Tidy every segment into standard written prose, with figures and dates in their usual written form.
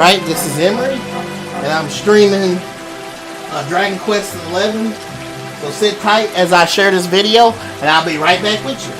Alright, this is Emery, and I'm streaming Dragon Quest XI. So sit tight as I share this video, and I'll be right back with you.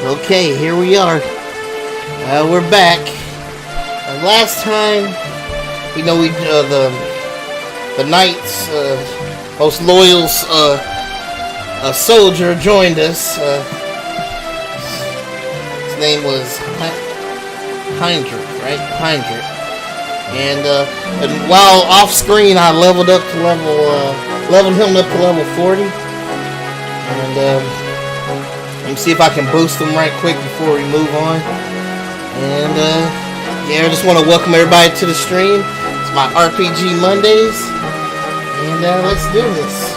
Okay, here we are. We're back. Last time, we the Knight's most loyal soldier joined us. His name was Heinrich, right? Heinrich. And while off screen, I leveled him up to level 40. And let me see if I can boost him right quick before we move on. And yeah, I just want to welcome everybody to the stream. It's my RPG Mondays, and let's do this.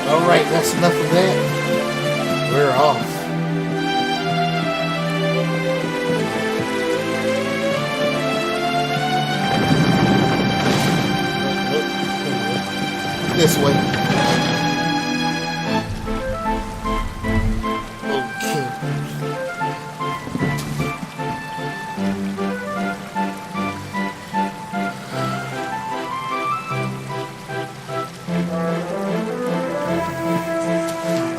Alright, that's enough of that. We're off. this way. Okay.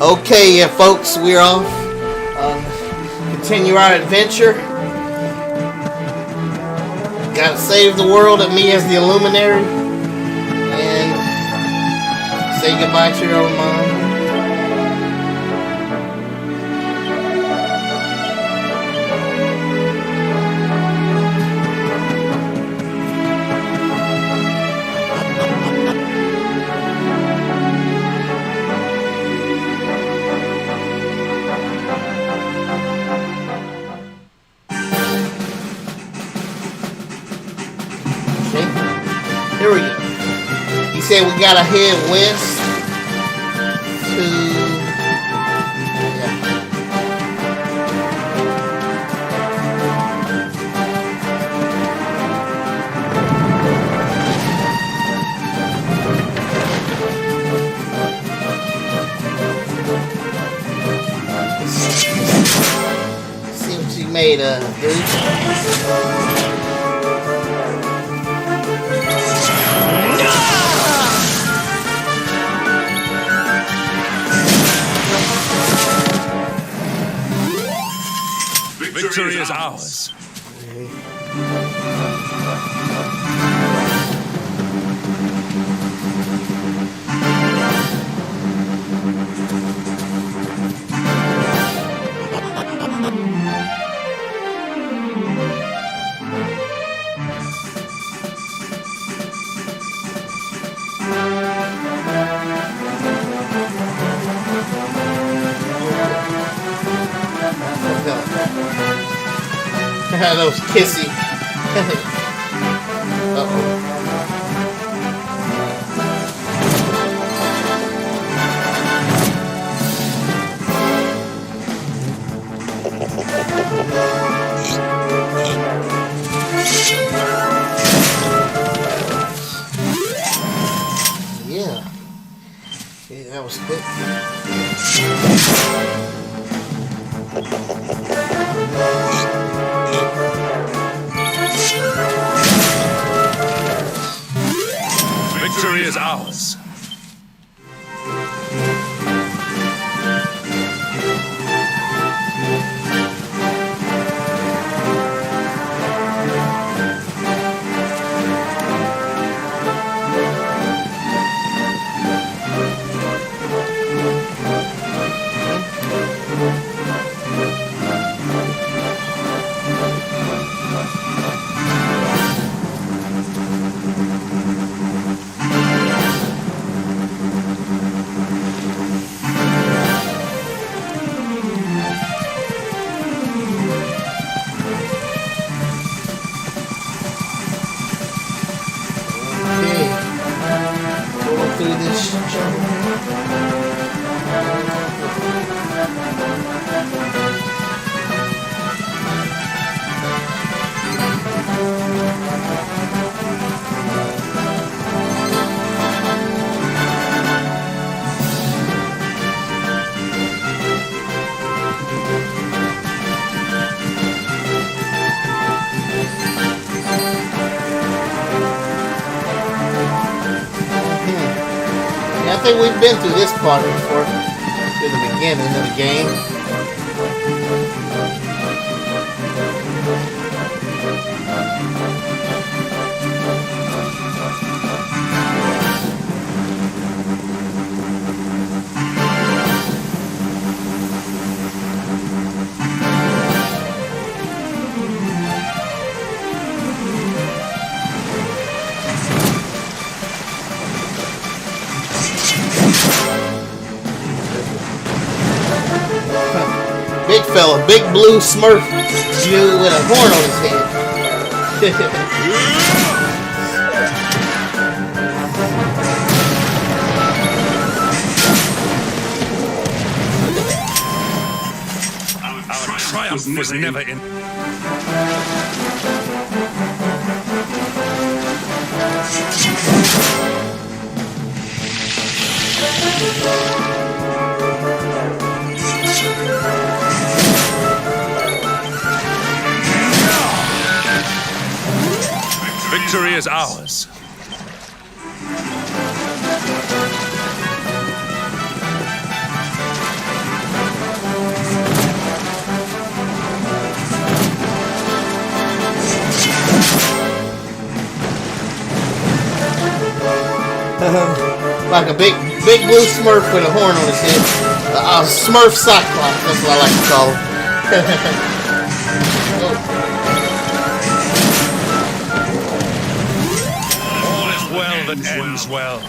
Okay, yeah, folks, we're off. Continue our adventure. Gotta save the world and me as the Illuminary. And say goodbye to your old mom. Here we go. He said we gotta head west to... Yeah. See what you made, dude. Victory is ours. Those kissy. Uh-oh. Yeah. Yeah, that was quick. Victory is ours. Through this jungle. I think we've been through this part before, to the beginning of the game. Big fella, big blue Smurf dude with a horn on his head. Our triumph was never in. Victory is ours. Like a big blue Smurf with a horn on his head. Smurf Cyclops, that's what I like to call him. All is well that ends well.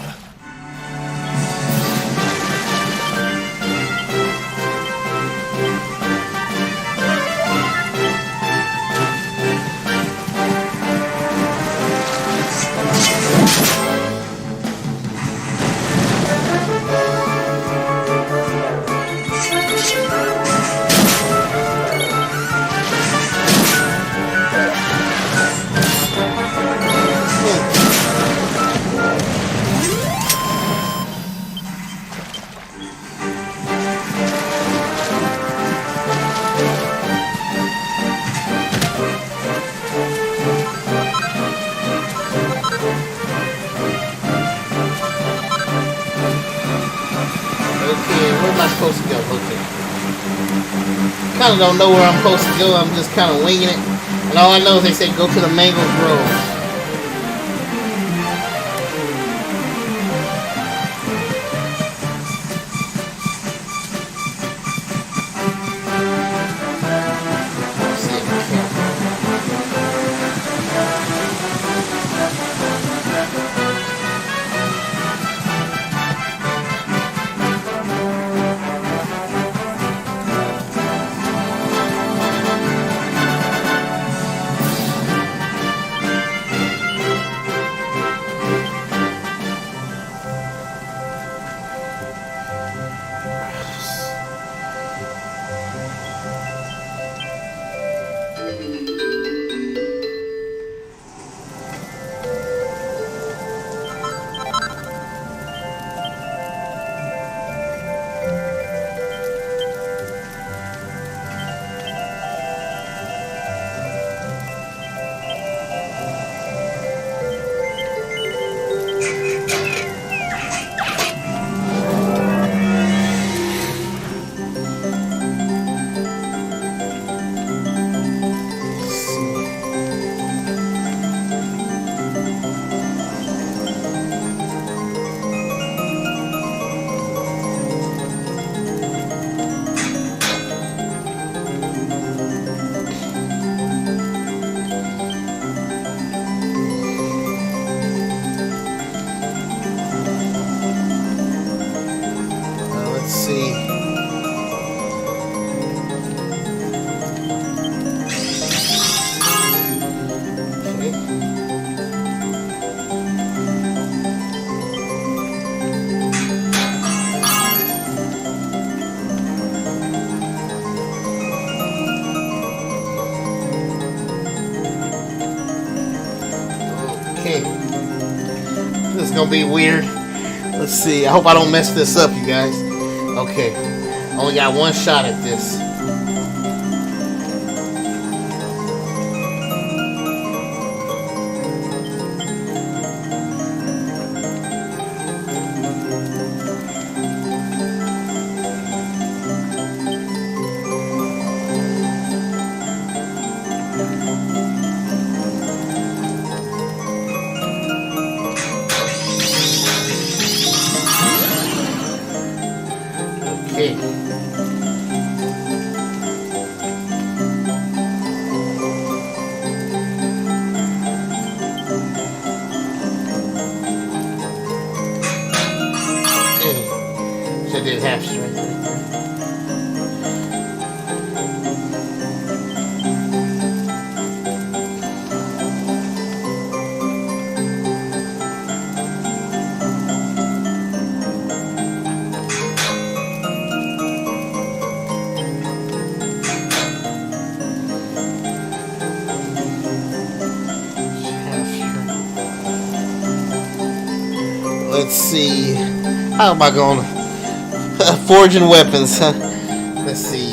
Where am I supposed to go? Okay. Kind of don't know where I'm supposed to go. I'm just kind of winging it. And all I know is they say go to the mango grove. Let's see. Okay. This is gonna be weird. Let's see. I hope I don't mess this up, you guys. Okay. Only got one shot at this. Okay. So I did half strength right there. Let's see. How am I going to forging weapons? Huh? Let's see.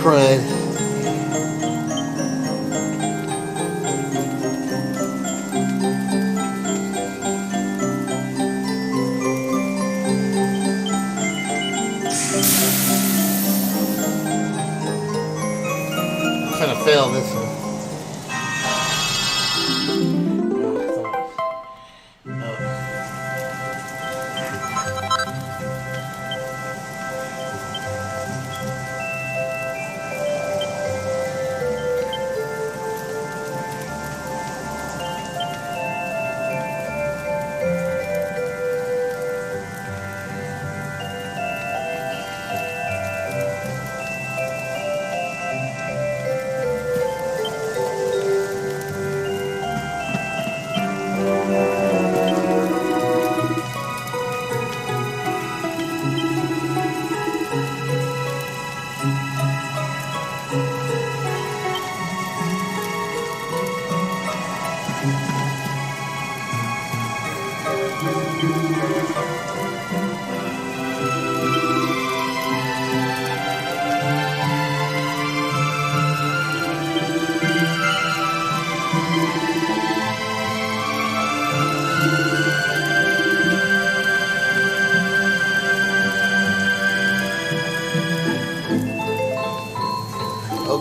Crud. I'm gonna fail this one.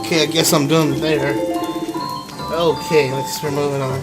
Okay, I guess I'm done there. Okay, let's start moving on.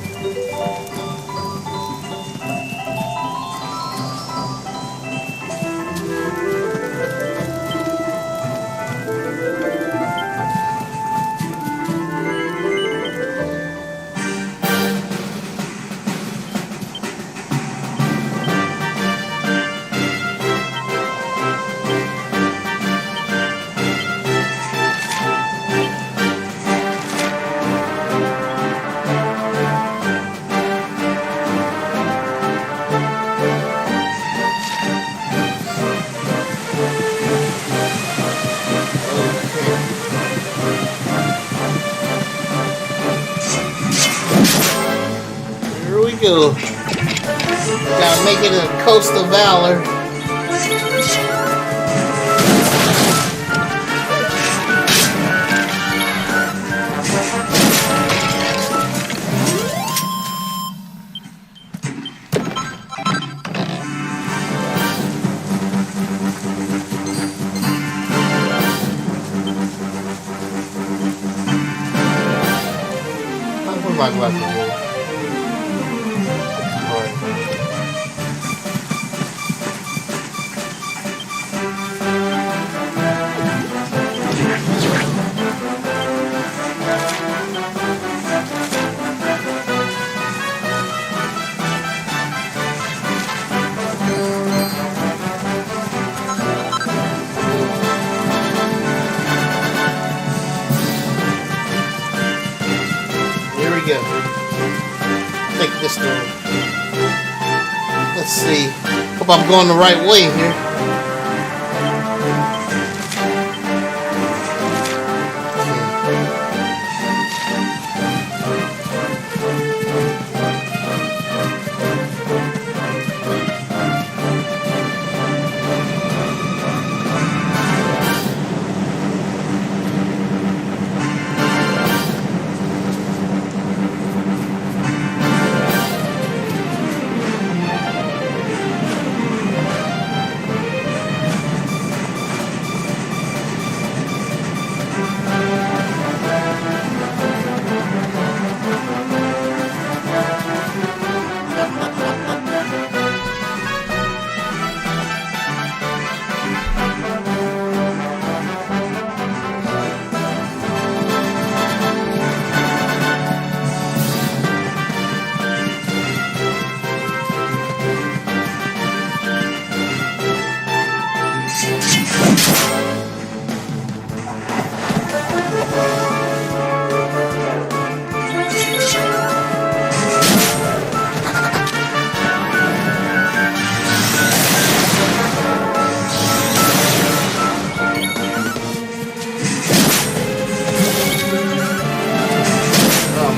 Here we go. Gotta make it a Coast of Valor. What am I about to do? Here we go. Take this through. Let's see. Hope I'm going the right way here.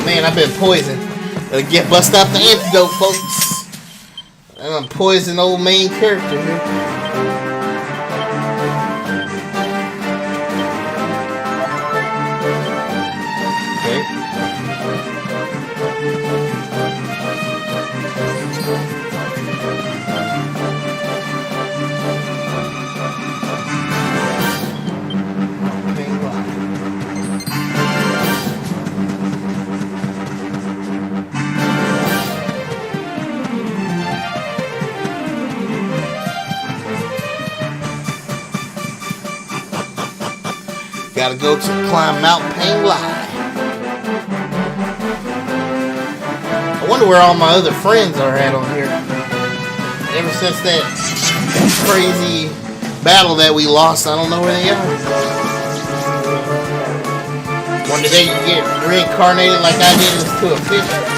Man, I've been poisoned. Gotta get bust out the antidote, folks. I'm poisoned old main character here. Gotta go to climb Mount Penglai. I wonder where all my other friends are at on here. Ever since that crazy battle that we lost, I don't know where they are. Wonder they get reincarnated like I did into a fish.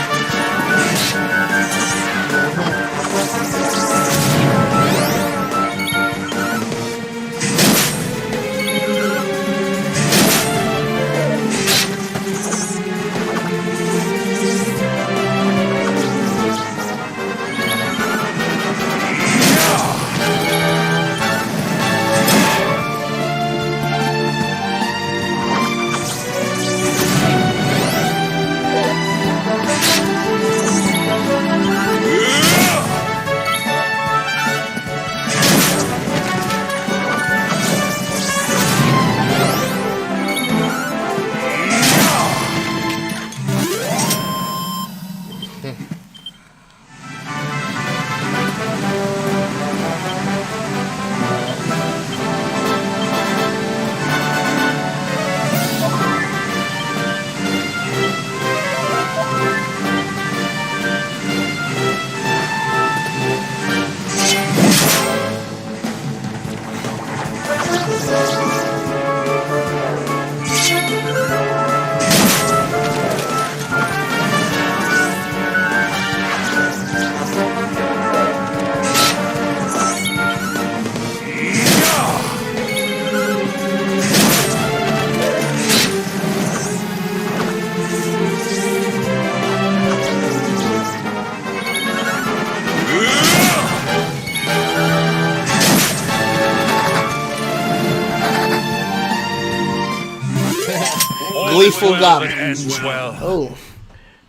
faithful well goblin. that ends well. Oh.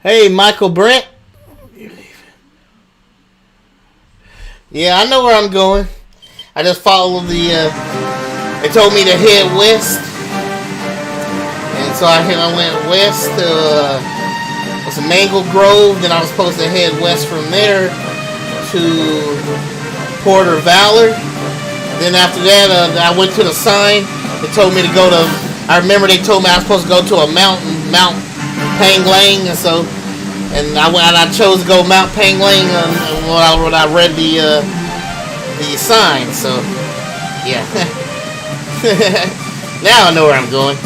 Hey, Michael Brent. Yeah, I know where I'm going. I just followed the, they told me to head west. And so I went west to, it's a Mangle Grove. Then I was supposed to head west from there to Porter Valor. Then after that, I went to the sign. They told me to go to, I remember they told me I was supposed to go to a mountain, Mount Panglang, and so, and I chose to go Mount Panglang when I read the sign. So, yeah. Now I know where I'm going.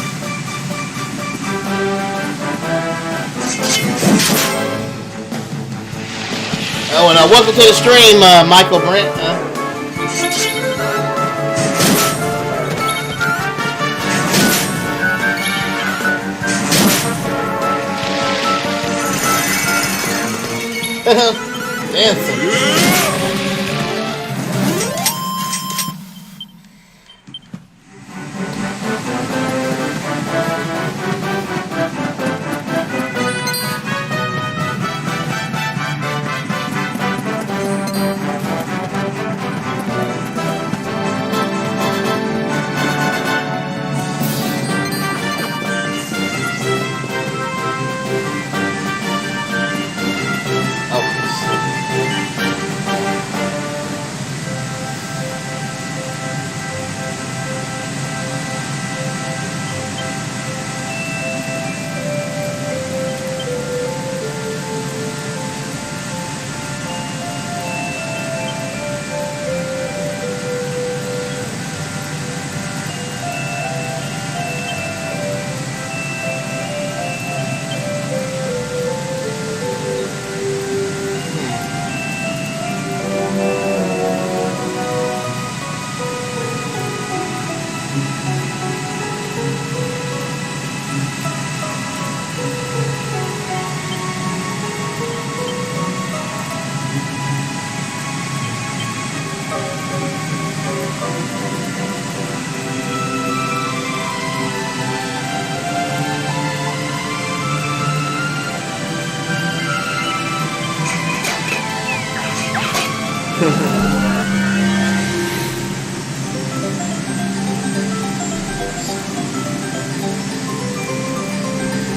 Oh, and welcome to the stream, Michael Brent. Dancing.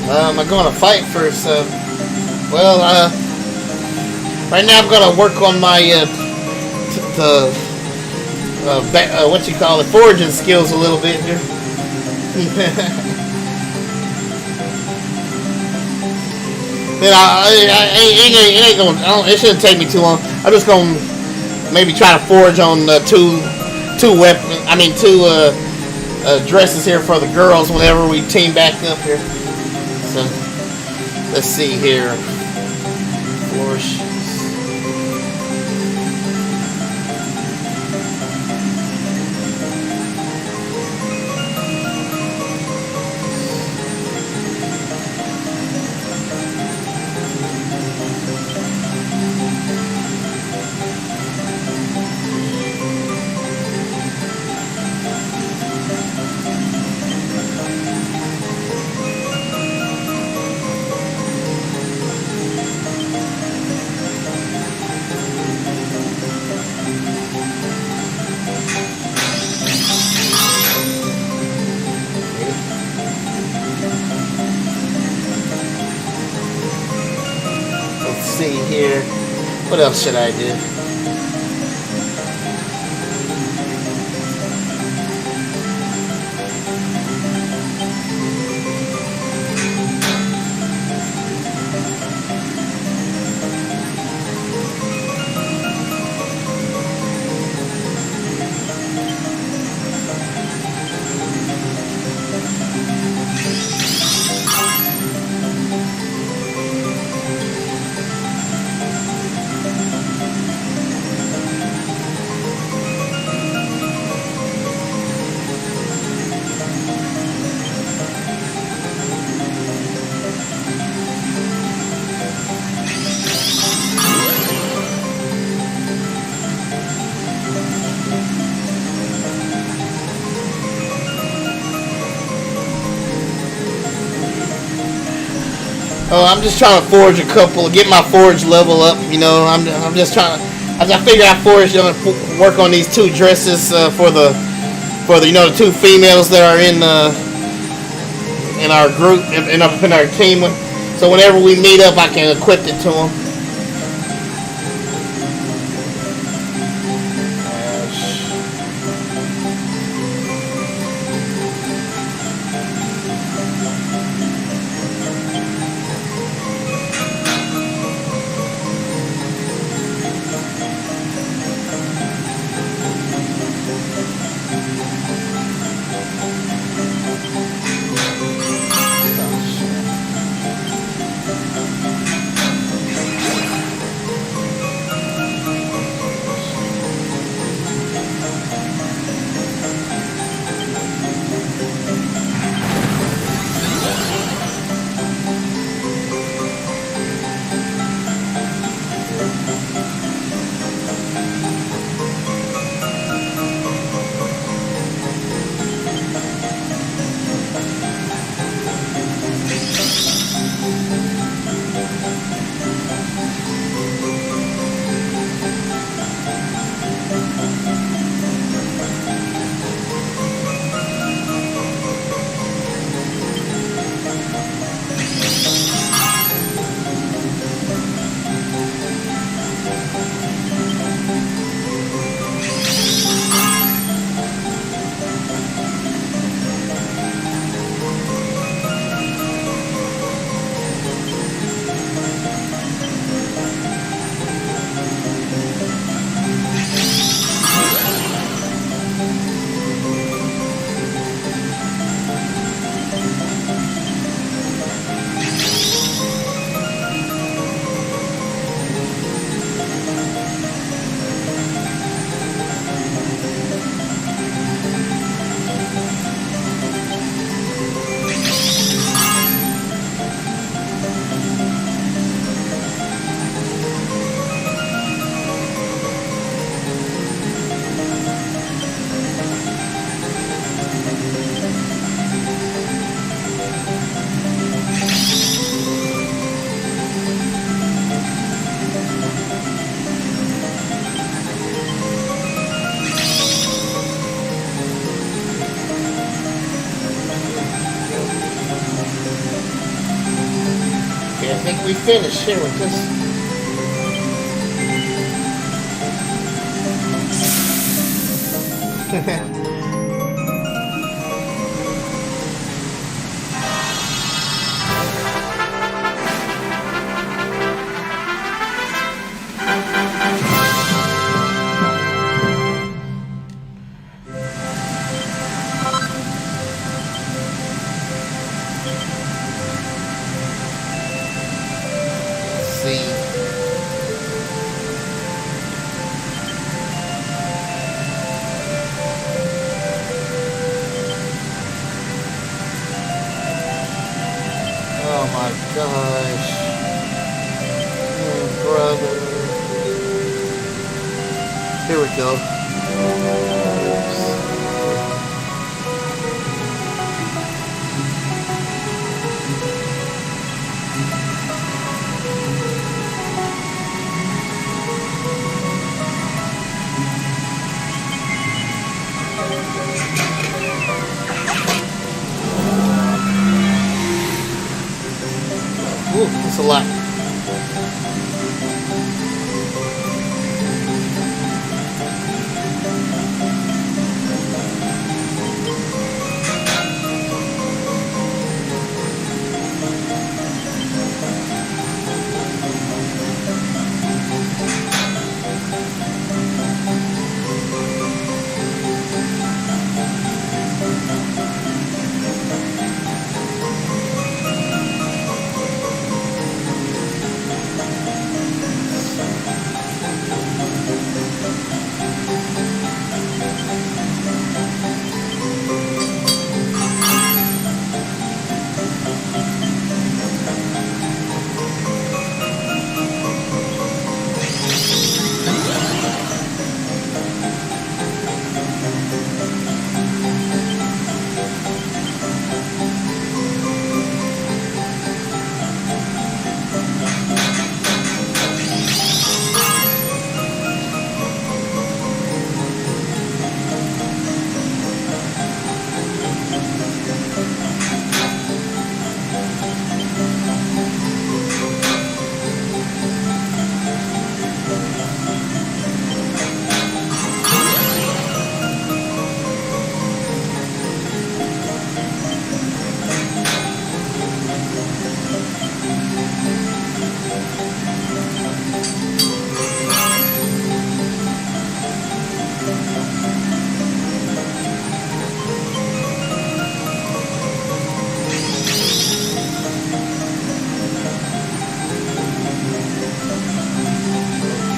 Am I going to fight first? Right now I'm going to work on my what you call it, foraging skills a little bit here. Then it shouldn't take me too long. I'm just gonna maybe try to forage on two dresses here for the girls whenever we team back up here. So let's see here. Flourish. See here. What else should I do? Oh, I'm just trying to forge a couple, get my forge level up. You know, I'm just trying to. As I figure out forge, work on these two dresses for the the two females that are in our group in our team. So whenever we meet up, I can equip it to them. I think we finished here with this. Oh my gosh. Oh, brother. Here we go. Ooh, that's a lot.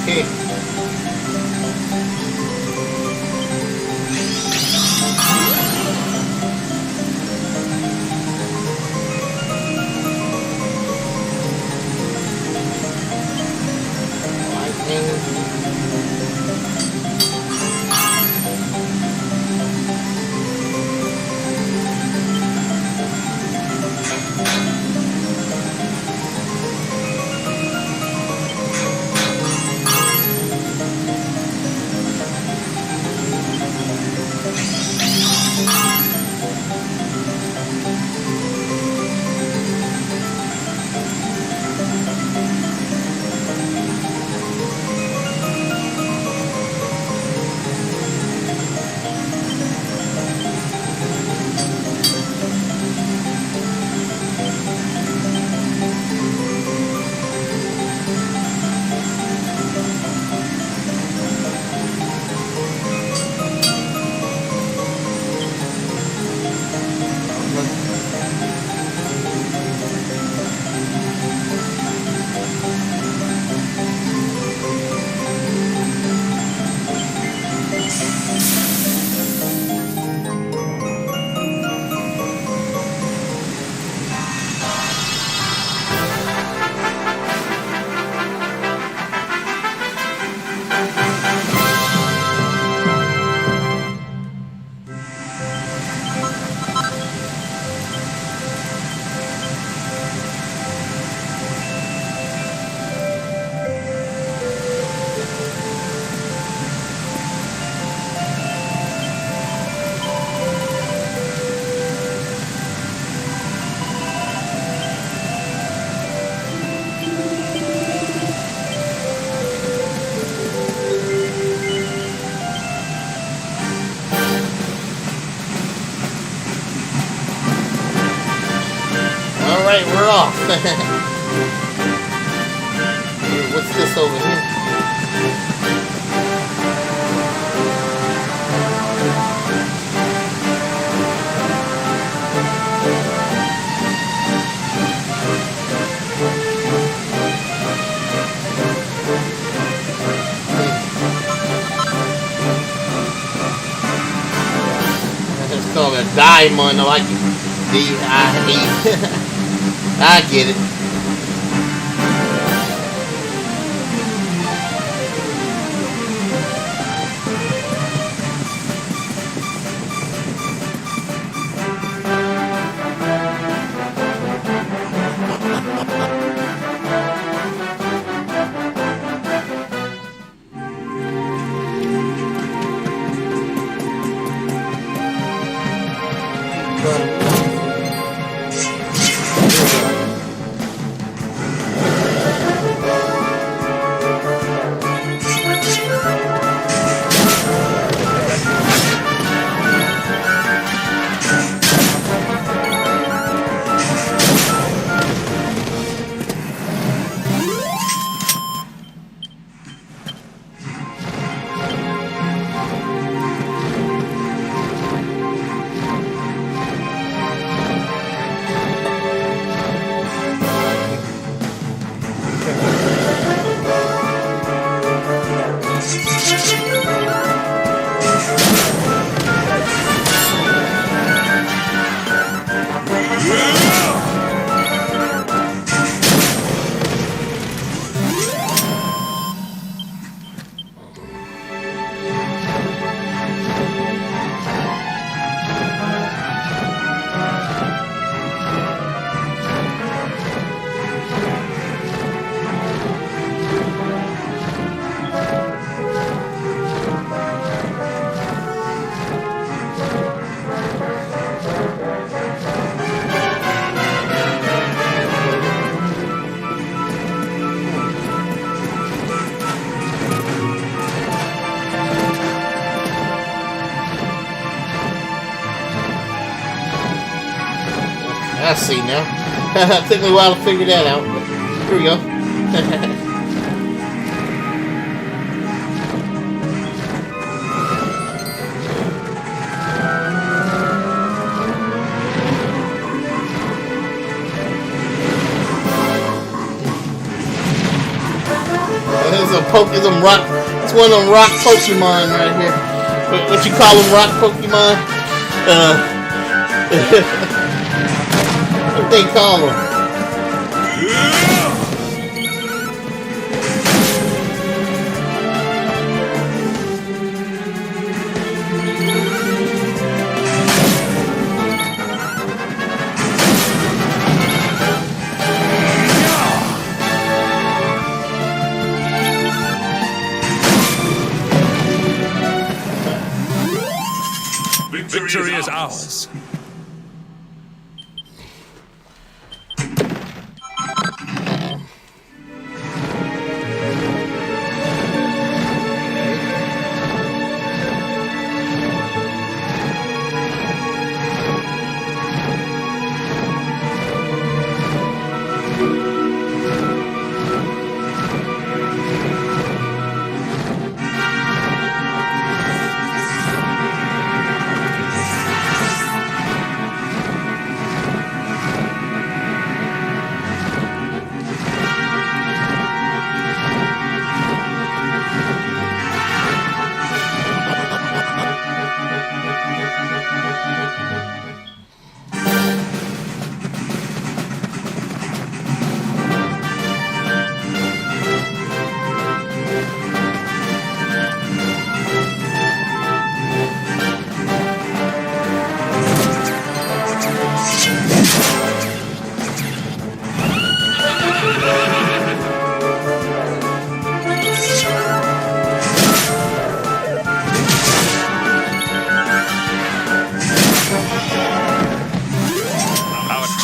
Okay. Alright, we're off. What's this over here? It's called a diamond, like D-I-E. I get it. I see now. It took me a while to figure that out, but here we go. It's a rock. It's one of them rock Pokemon right here. What you call them, rock Pokemon? What they call them? Victory is ours.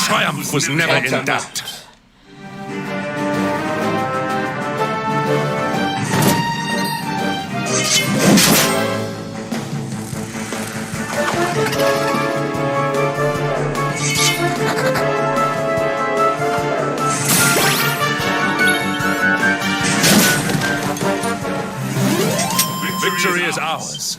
Triumph was never in doubt. Victory is ours.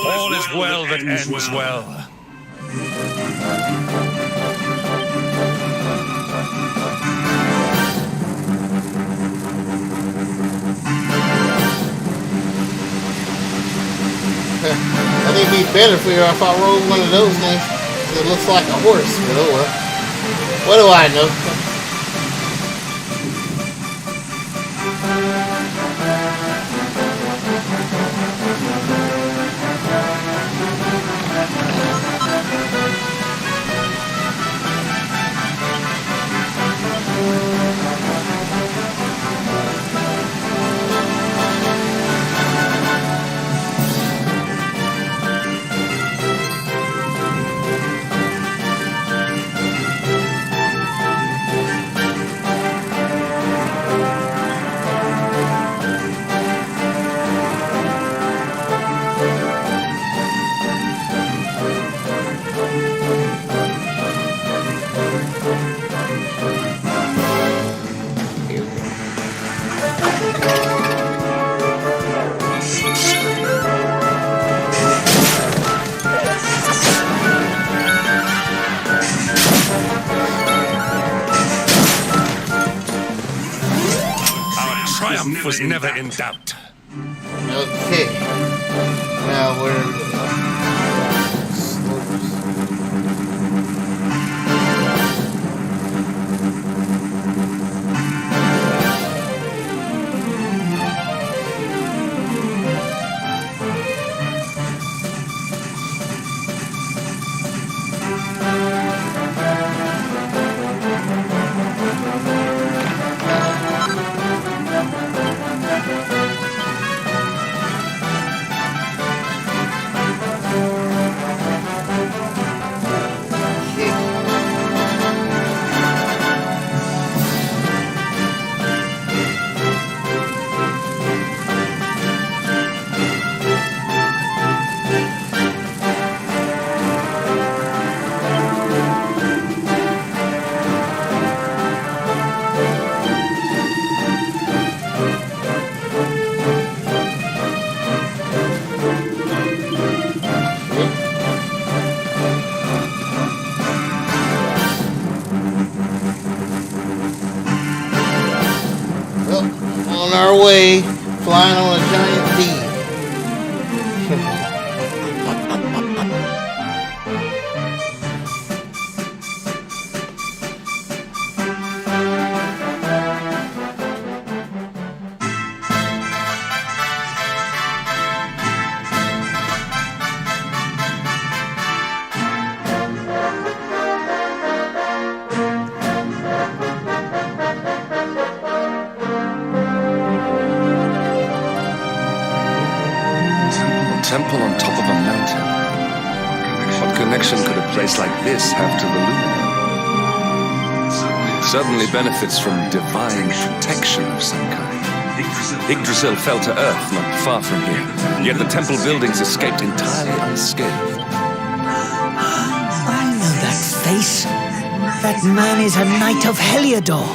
All is well that ends well. I think it'd be better for you if I rode one of those things. It looks like a horse, but oh well. What do I know? Triumph was never in doubt. Okay. Now we're... On our way, flying on a giant bee. Temple on top of a mountain. What connection could a place like this have to the luminary? Certainly benefits from divine protection of some kind. Yggdrasil fell to earth not far from here, yet the temple buildings escaped entirely unscathed. I know that face. That man is a knight of Heliodor.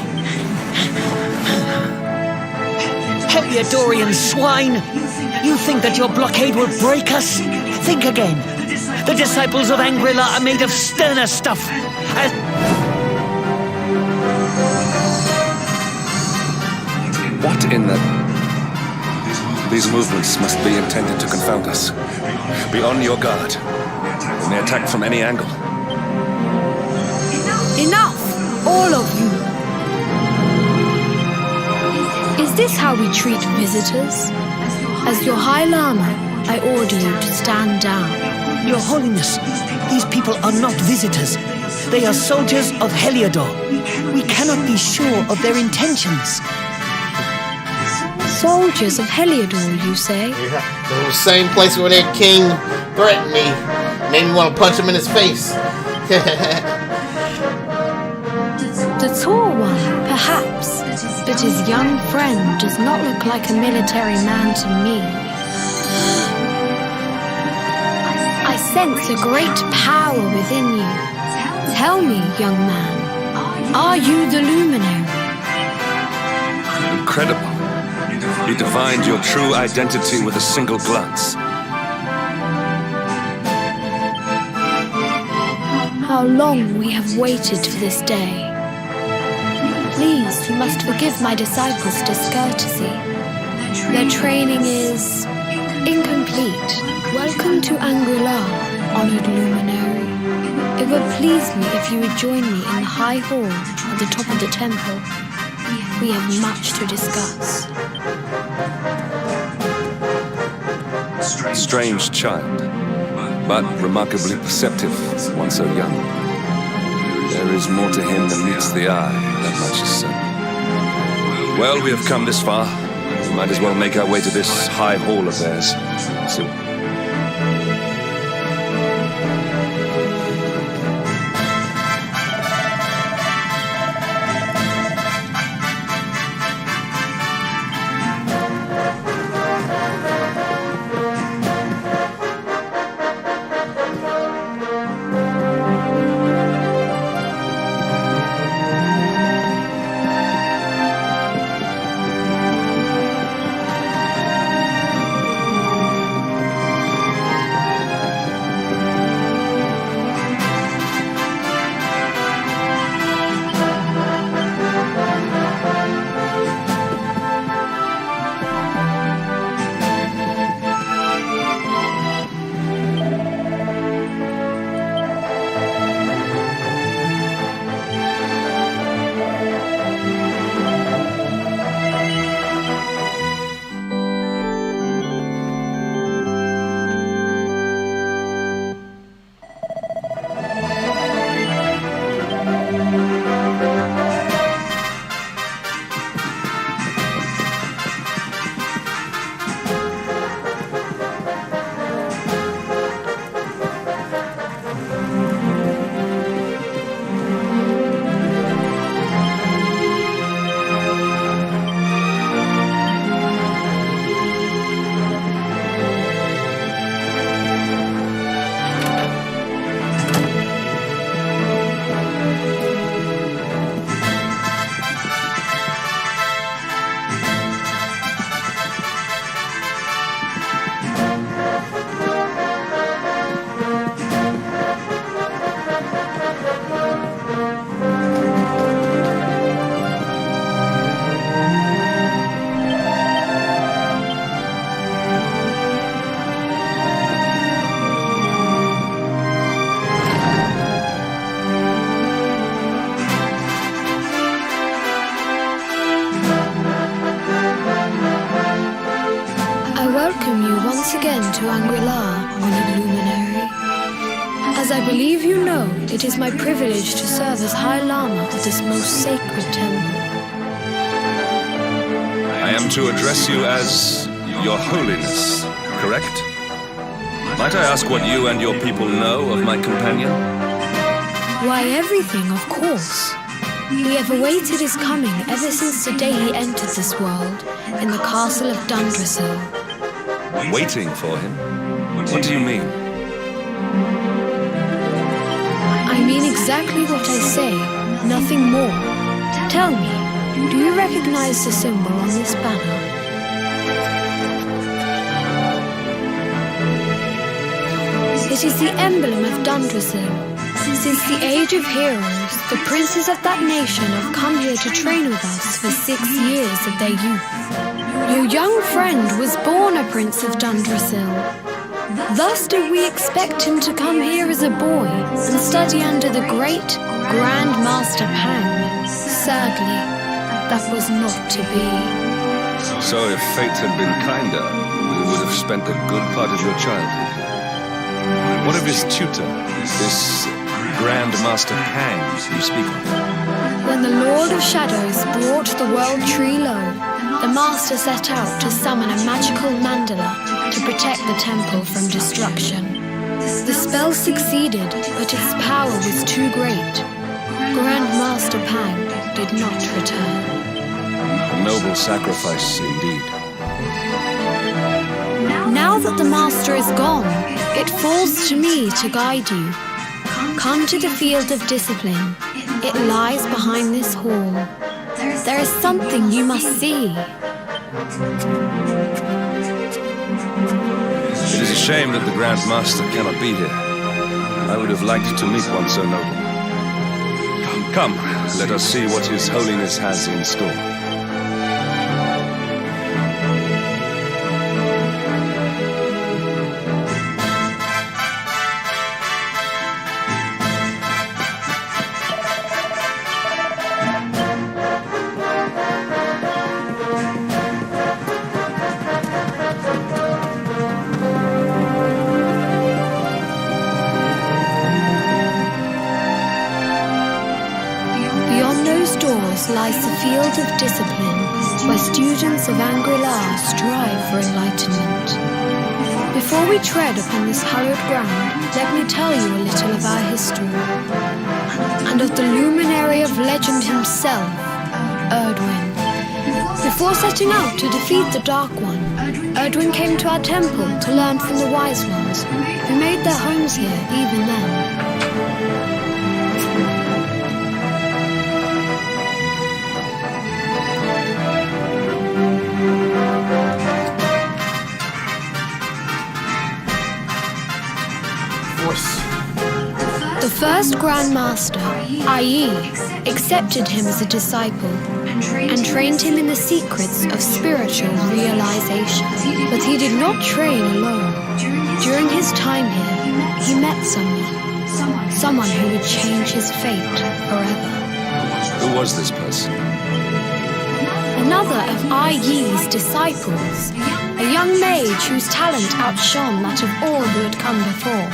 Heliodorian swine! You think that your blockade will break us? Think again. The disciples of Angrila are made of sterner stuff. What in the... These movements must be intended to confound us. Be on your guard. They may attack from any angle. Enough! All of you! Is this how we treat visitors? As your High Lama, I order you to stand down. Your Holiness, these people are not visitors. They are soldiers of Heliodor. We cannot be sure of their intentions. Soldiers of Heliodor, you say? Yeah, the same place where that king threatened me. Made me want to punch him in his face. The tall one, perhaps, but his young friend does not look like a military man to me. I sense a great power within you. Tell me, young man, are you the luminary? Incredible. You divined your true identity with a single glance. How long we have waited for this day. Please, you must forgive my disciples' discourtesy. Their training is incomplete. Welcome to Angrila, honored luminary. It would please me if you would join me in the high hall at the top of the temple. We have much to discuss. Strange child, but remarkably perceptive, one so young. There is more to him than meets the eye, that much is certain. Well, we have come this far. We might as well make our way to this high hall of theirs. So, to Angri-La, honored luminary. As I believe you know, it is my privilege to serve as High Lama of this most sacred temple. I am to address you as Your Holiness, correct? Might I ask what you and your people know of my companion? Why, everything, of course. We have awaited his coming ever since the day he entered this world in the castle of Dundrasil. Waiting for him? What do you mean? I mean exactly what I say, nothing more. Tell me, do you recognize the symbol on this banner? It is the emblem of Dundrasil. Since the age of heroes, the princes of that nation have come here to train with us for 6 years of their youth. Your young friend was born a prince of Dundrasil. Thus did we expect him to come here as a boy and study under the great Grand Master Pang. Sadly, that was not to be. So if fate had been kinder, we would have spent a good part of your childhood. What of his tutor, this Grand Master Pang you speak of? When the Lord of Shadows brought the world tree low, the Master set out to summon a magical mandala to protect the temple from destruction. The spell succeeded, but its power was too great. Grand Master Pang did not return. A noble sacrifice indeed. Now that the Master is gone, it falls to me to guide you. Come to the field of discipline. It lies behind this hall. There is something you must see. It is a shame that the Grand Master cannot be here. I would have liked to meet one so noble. Come, let us see what His Holiness has in store. Lies the field of discipline, where students of Angri-La strive for enlightenment. Before we tread upon this hallowed ground, let me tell you a little of our history, and of the luminary of legend himself, Erdwin. Before setting out to defeat the Dark One, Erdwin came to our temple to learn from the Wise Ones, who made their homes here even then. The first Grand Master, Ai, accepted him as a disciple and trained him in the secrets of spiritual realization. But he did not train alone. During his time here, he met someone who would change his fate forever. Who was this person? Another of Ai's disciples, a young mage whose talent outshone that of all who had come before.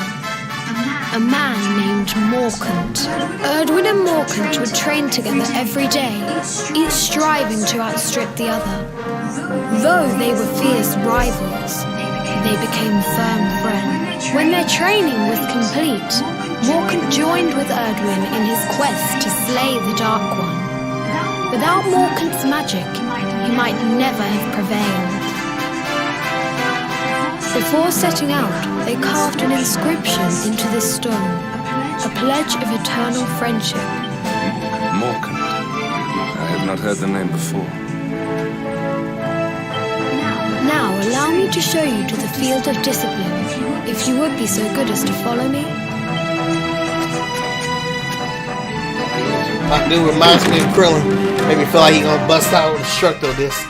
A man named Morkant. Erdwin and Morkant would train together every day, each striving to outstrip the other. Though they were fierce rivals, they became firm friends. When their training was complete, Morkant joined with Erdwin in his quest to slay the Dark One. Without Morkant's magic, he might never have prevailed. Before setting out, they carved an inscription into this stone, a pledge of eternal friendship. Morkant. I have not heard the name before. Now, allow me to show you to the field of discipline, if you would be so good as to follow me. That dude reminds me of Krillin. Made me feel like he gonna bust out with a Destructo disc.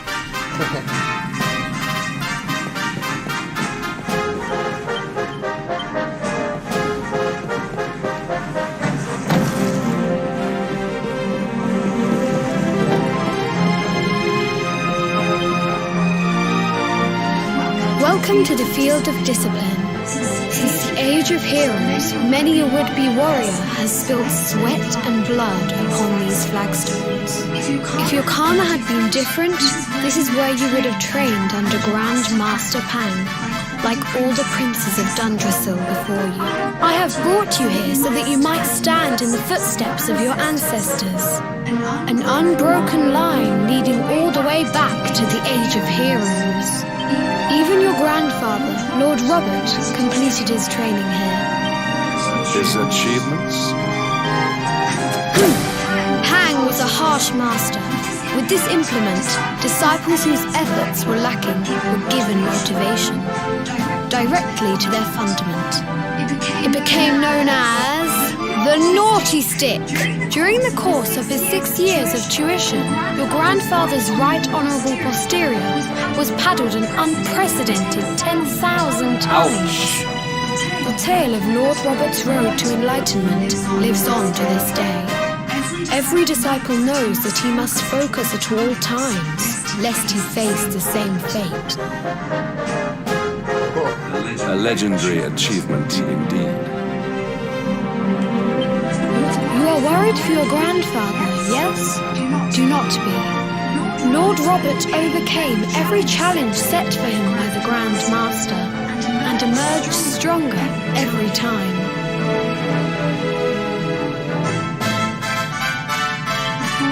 Welcome to the field of discipline. Since the age of heroes, many a would-be warrior has spilled sweat and blood upon these flagstones. If your karma had been different, this is where you would have trained under Grand Master Pang, like all the princes of Dundrasil before you. I have brought you here so that you might stand in the footsteps of your ancestors. An unbroken line leading all the way back to the age of heroes. Even your grandfather, Lord Robert, completed his training here. His achievements? Pang was a harsh master. With this implement, disciples whose efforts were lacking were given motivation, directly to their fundament. It became known as the Naughty Stick. During the course of his 6 years of tuition, your grandfather's right honourable posterior was paddled an unprecedented 10,000 times. The tale of Lord Robert's road to enlightenment lives on to this day. Every disciple knows that he must focus at all times, lest he face the same fate. A legendary achievement indeed. You are worried for your grandfather, yes? Do not be. Lord Robert overcame every challenge set for him by the Grand Master, and emerged stronger every time.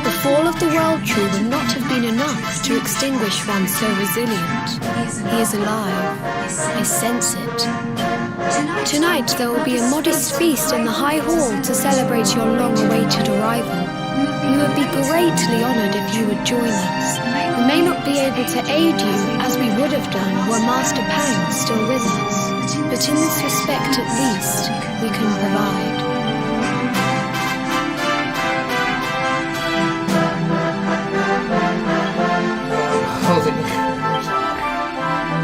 The fall of the World Tree would not have been enough to extinguish one so resilient. He is alive. I sense it. Tonight there will be a modest feast in the High Hall to celebrate your long-awaited arrival. We would be greatly honoured if you would join us. We may not be able to aid you as we would have done were Master Pang still with us, but in this respect at least, we can provide.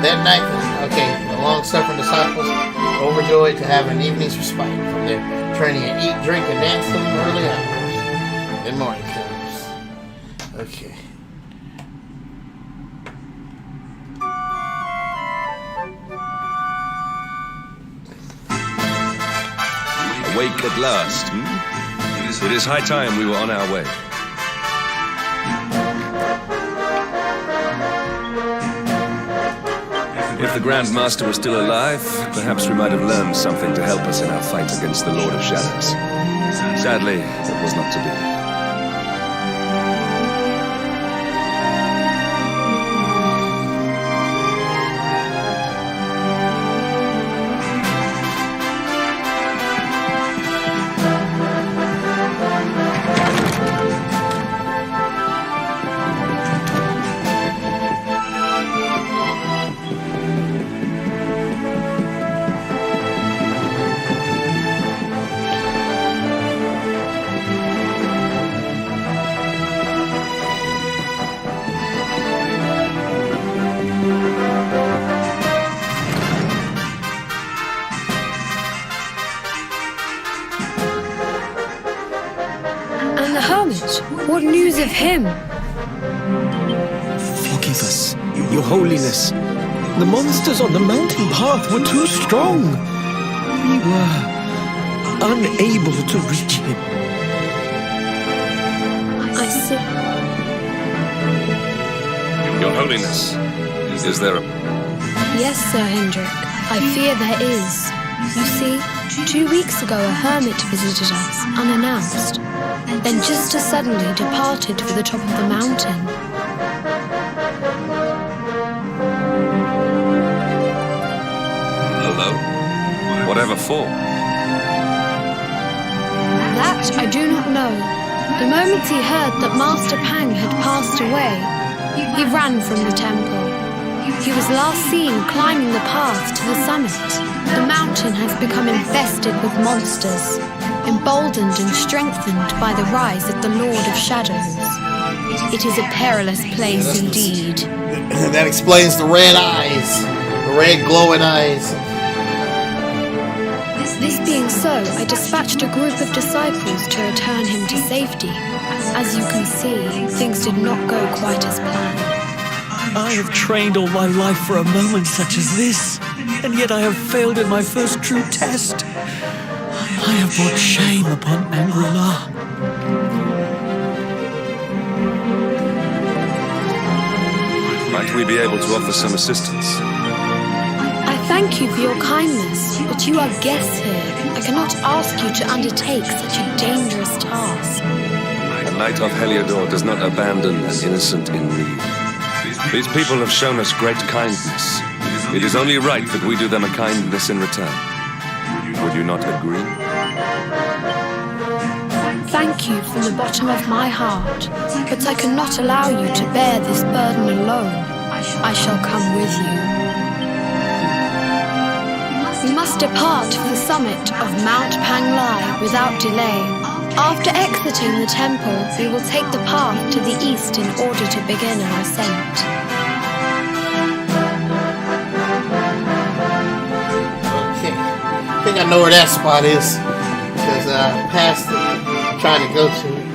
That night, okay, the long-suffering disciples were overjoyed to have an evening's respite from their training and eat, drink, and dance till the early hours. Then morning comes. Okay. Awake at last, It is high time we were on our way. If the Grand Master was still alive, perhaps we might have learned something to help us in our fight against the Lord of Shadows. Sadly, it was not to be. What news of him? Forgive us, Your Holiness. The monsters on the mountain path were too strong. We were unable to reach him. I see. Your Holiness, is there a... Yes, Sir Hendrik. I fear there is. You see, 2 weeks ago a hermit visited us, unannounced. Then just as suddenly departed for the top of the mountain. Alone? Whatever for? That I do not know. The moment he heard that Master Pang had passed away, he ran from the temple. He was last seen climbing the path to the summit. The mountain has become infested with monsters, emboldened and strengthened by the rise of the Lord of Shadows. It is a perilous place indeed. That explains the red eyes. The red glowing eyes. This being so, I dispatched a group of disciples to return him to safety. As you can see, things did not go quite as planned. I have trained all my life for a moment such as this, and yet I have failed in my first true test. I have brought shame upon Angri-La. Might we be able to offer some assistance? I thank you for your kindness, but you are guests here. I cannot ask you to undertake such a dangerous task. A knight of Heliodor does not abandon an innocent in need. These people have shown us great kindness. It is only right that we do them a kindness in return. Would you not agree? Thank you from the bottom of my heart, but I cannot allow you to bear this burden alone. I shall come with you. We must depart for the summit of Mount Panglai without delay. After exiting the temple, we will take the path to the east in order to begin our ascent. Okay. I think I know where that spot is. Because I passed it. Trying to go to it.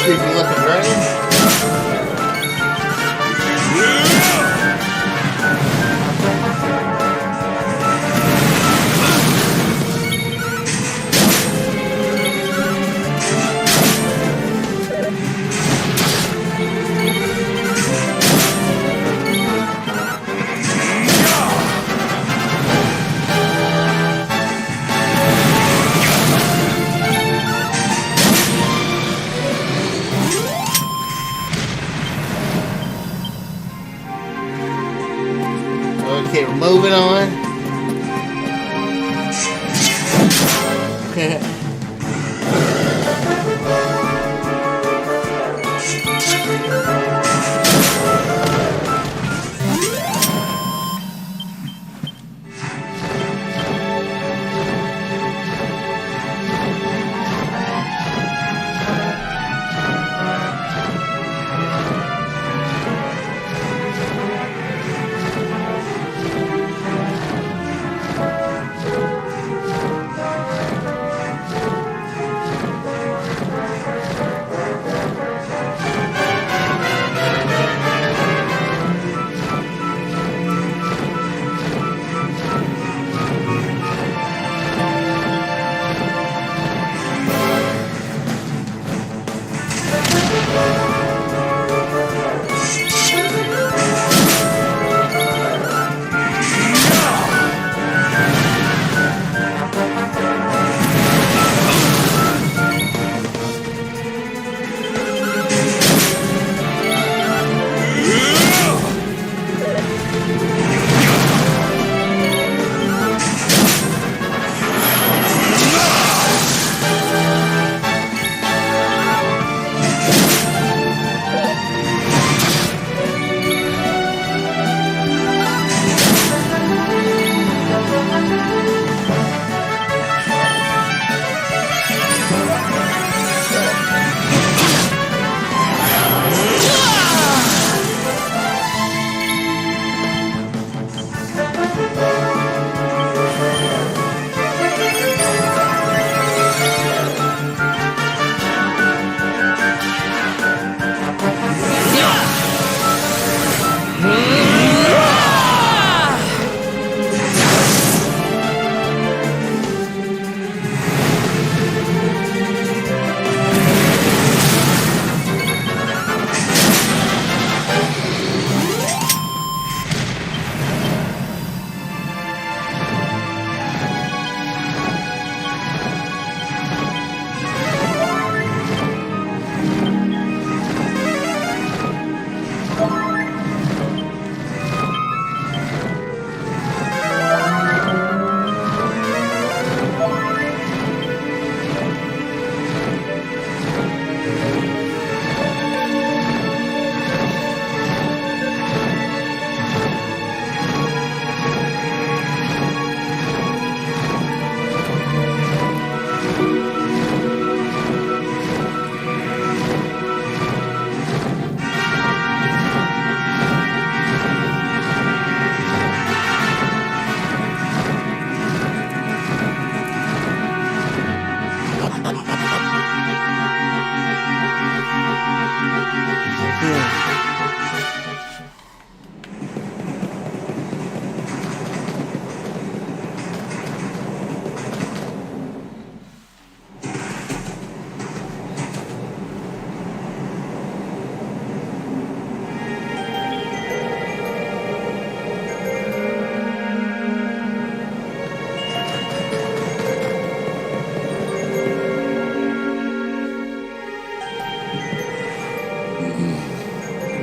Creepy looking dragon. Okay, we're moving on.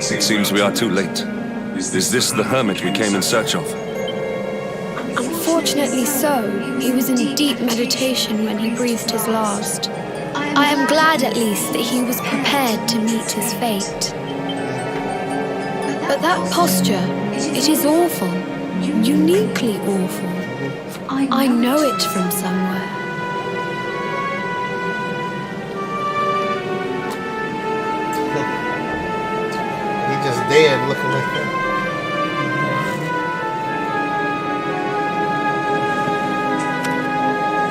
It seems we are too late. Is this the hermit we came in search of? Unfortunately so. He was in deep meditation when he breathed his last. I am glad at least that he was prepared to meet his fate. But that posture, it is awful. Uniquely awful. I know it from somewhere. Just dead looking like that.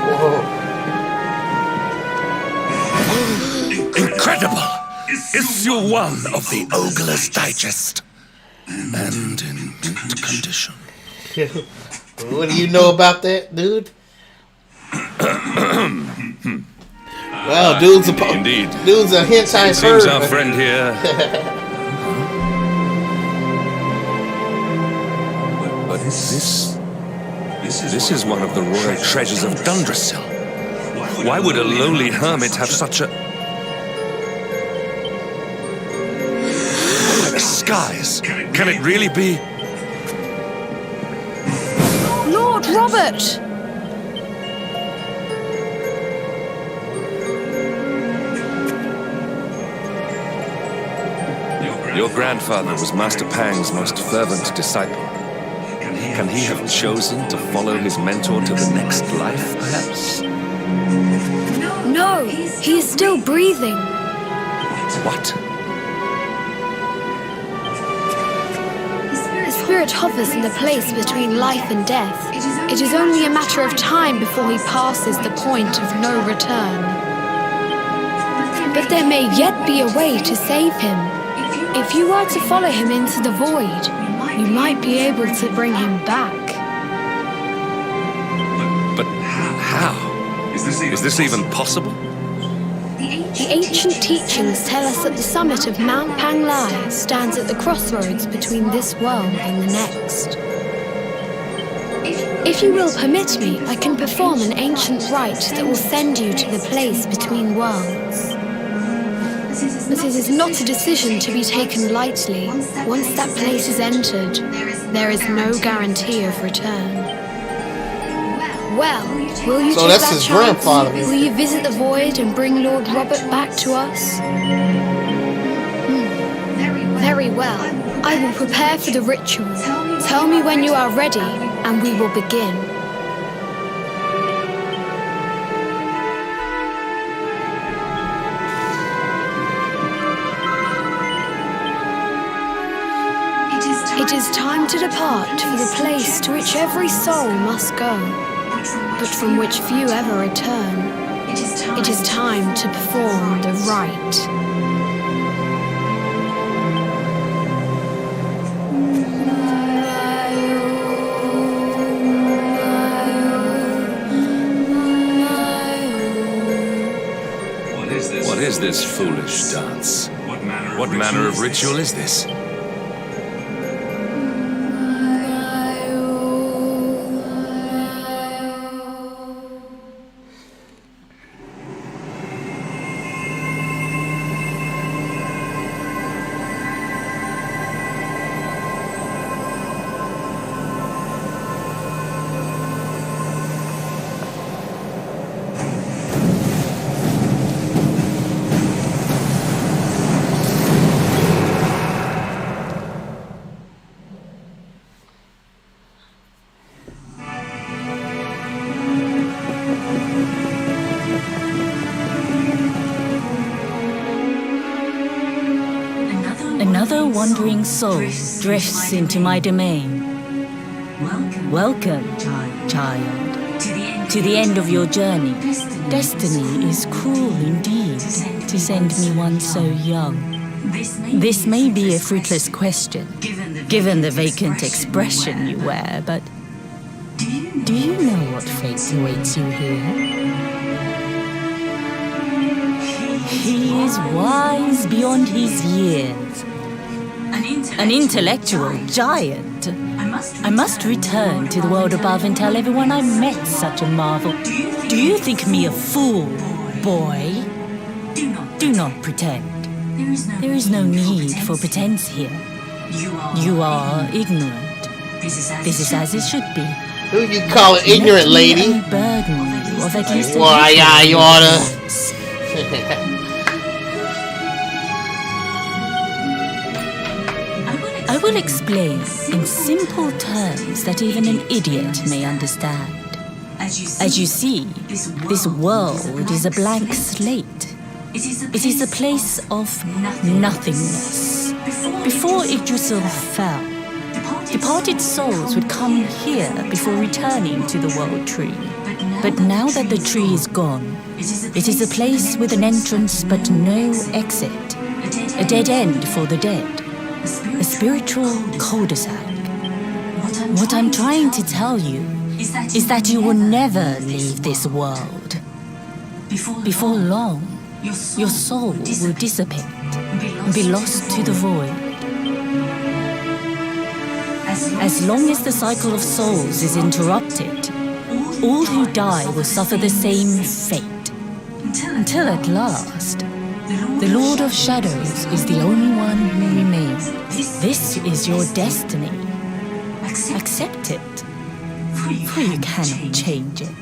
Whoa. Incredible! Issue 1 of the Ogler's Digest. And in mint condition. What do you know about that, dude? Well, dude's a Indeed. Dude's a hentai. It seems our friend here. But this is one of the royal treasures of Dundrasil. Why would a lowly hermit have such a... Skies! Can it really be? Lord Robert! Your grandfather was Master Pang's most fervent disciple. Can he have chosen to follow his mentor to the next life, perhaps? No, he is still breathing. What? His spirit hovers in the place between life and death. It is only a matter of time before he passes the point of no return. But there may yet be a way to save him. If you are to follow him into the void, you might be able to bring him back. But how? Is this even possible? The ancient teachings tell us that the summit of Mount Panglai stands at the crossroads between this world and the next. If you will permit me, I can perform an ancient rite that will send you to the place between worlds. But it is not a decision to be taken lightly. Once that place is entered, there is no guarantee of return. Well, will you So take that's that his chance? grandfather. Will you visit the void and bring Lord Robert back to us? Very well. I will prepare for the ritual. Tell me when you are ready, and we will begin. It is time to depart for the place to which every soul must go, but from which few ever return. It is time to perform the rite. What is this foolish dance? What manner of ritual is this? Another wandering soul drifts into my domain. Welcome, child, to the end of your journey. Destiny is cruel indeed to send me one so young. This may be a fruitless question, given the vacant expression you wear, but do you know what fate awaits you here? He is wise beyond his years, an intellectual giant. I must return to the world above and tell everyone I met such a marvel. Do you think me a fool, boy? Do not pretend. There is no need for pretense here. You are ignorant. This is as it should be. Who you call it ignorant, lady? Let me burden you of at least a Why, little yeah, you oughta. I will explain in simple terms that even an idiot may understand. As you see, this world is a blank slate. It is a place of nothingness. Before Yggdrasil fell, departed souls would come here before returning to the World Tree. But now that the tree is gone, it is a place with an entrance but no exit. A dead end for the dead. A spiritual cul-de-sac. What I'm trying to tell you is that you will never leave this world. Before long, your soul will dissipate and be lost to the void. As long as the cycle of souls is interrupted, all who die will suffer the same fate. Until at last, the Lord of Shadows is the only one who remains. This is your destiny. Accept it, for you cannot change it.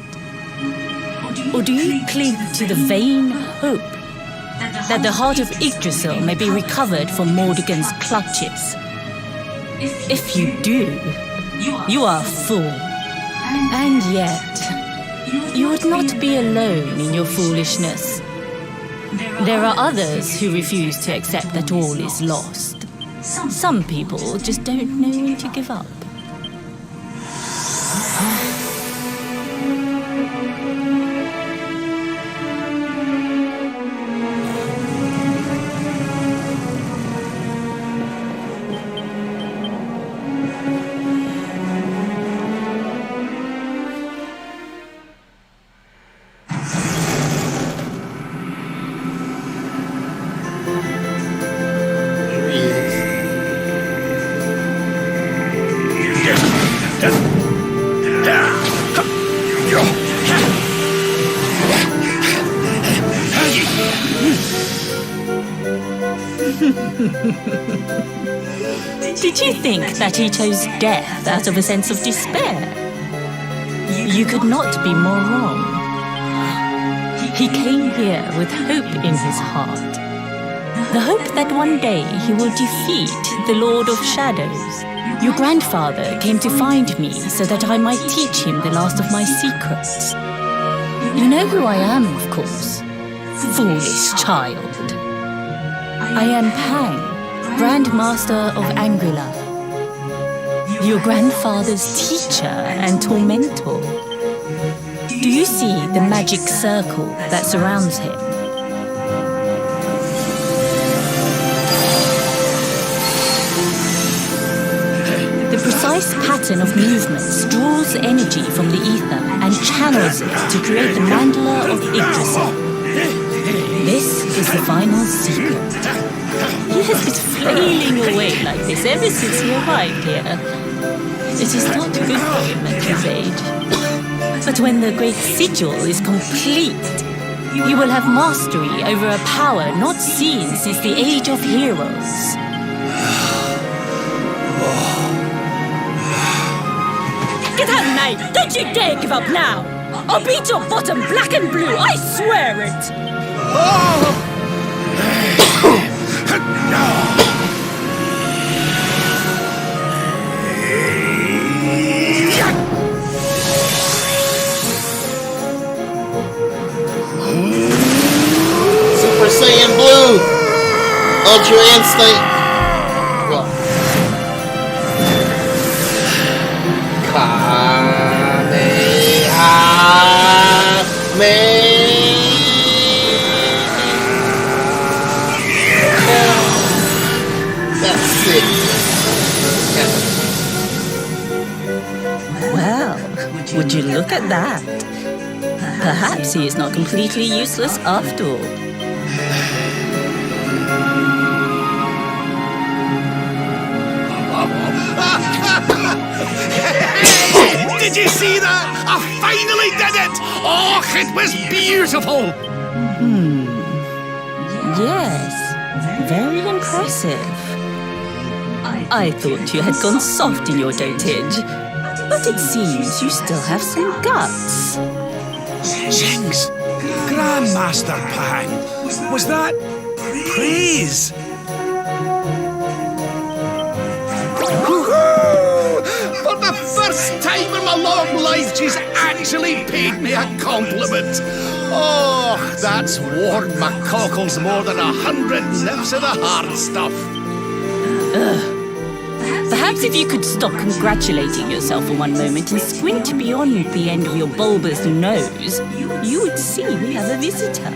Or do you cling to the vain hope that the heart of Yggdrasil may be recovered from Mordegon's clutches? If you do, you are a fool. And yet, you would not be alone in your foolishness. There are others who refuse to accept that all is lost. Some people just don't know when to give up. Did you think that he chose death out of a sense of despair? You could not be more wrong. He came here with hope in his heart. The hope that one day he will defeat the Lord of Shadows. Your grandfather came to find me so that I might teach him the last of my secrets. You know who I am, of course. Foolish child. I am Pang, Grandmaster of Angrila. Your grandfather's teacher and tormentor. Do you see the magic circle that surrounds him? The precise pattern of movements draws energy from the ether and channels it to create the mandala of Yggdrasil. This is the final secret. He has been flailing away like this ever since he arrived here. It is not good for him at his age. But when the great sigil is complete, you will have mastery over a power not seen since the Age of Heroes. Get out, mate! Don't you dare give up now! I'll beat your bottom black and blue, I swear it! Super Saiyan Blue! Ultra Instinct! Kamehameha! Would you look at that? Perhaps he is not completely useless after all. Did you see that? I finally did it! Oh, it was beautiful! Yes, very impressive. I thought you had gone soft in your dotage, but it seems you still have some guts. Jinx! Grandmaster Pang! Was that praise? For the first time in my long life, she's actually paid me a compliment. Oh, that's warmed my cockles more than 100 nips of the hard stuff. Perhaps if you could stop congratulating yourself for one moment and squint beyond the end of your bulbous nose, you would see we have a visitor.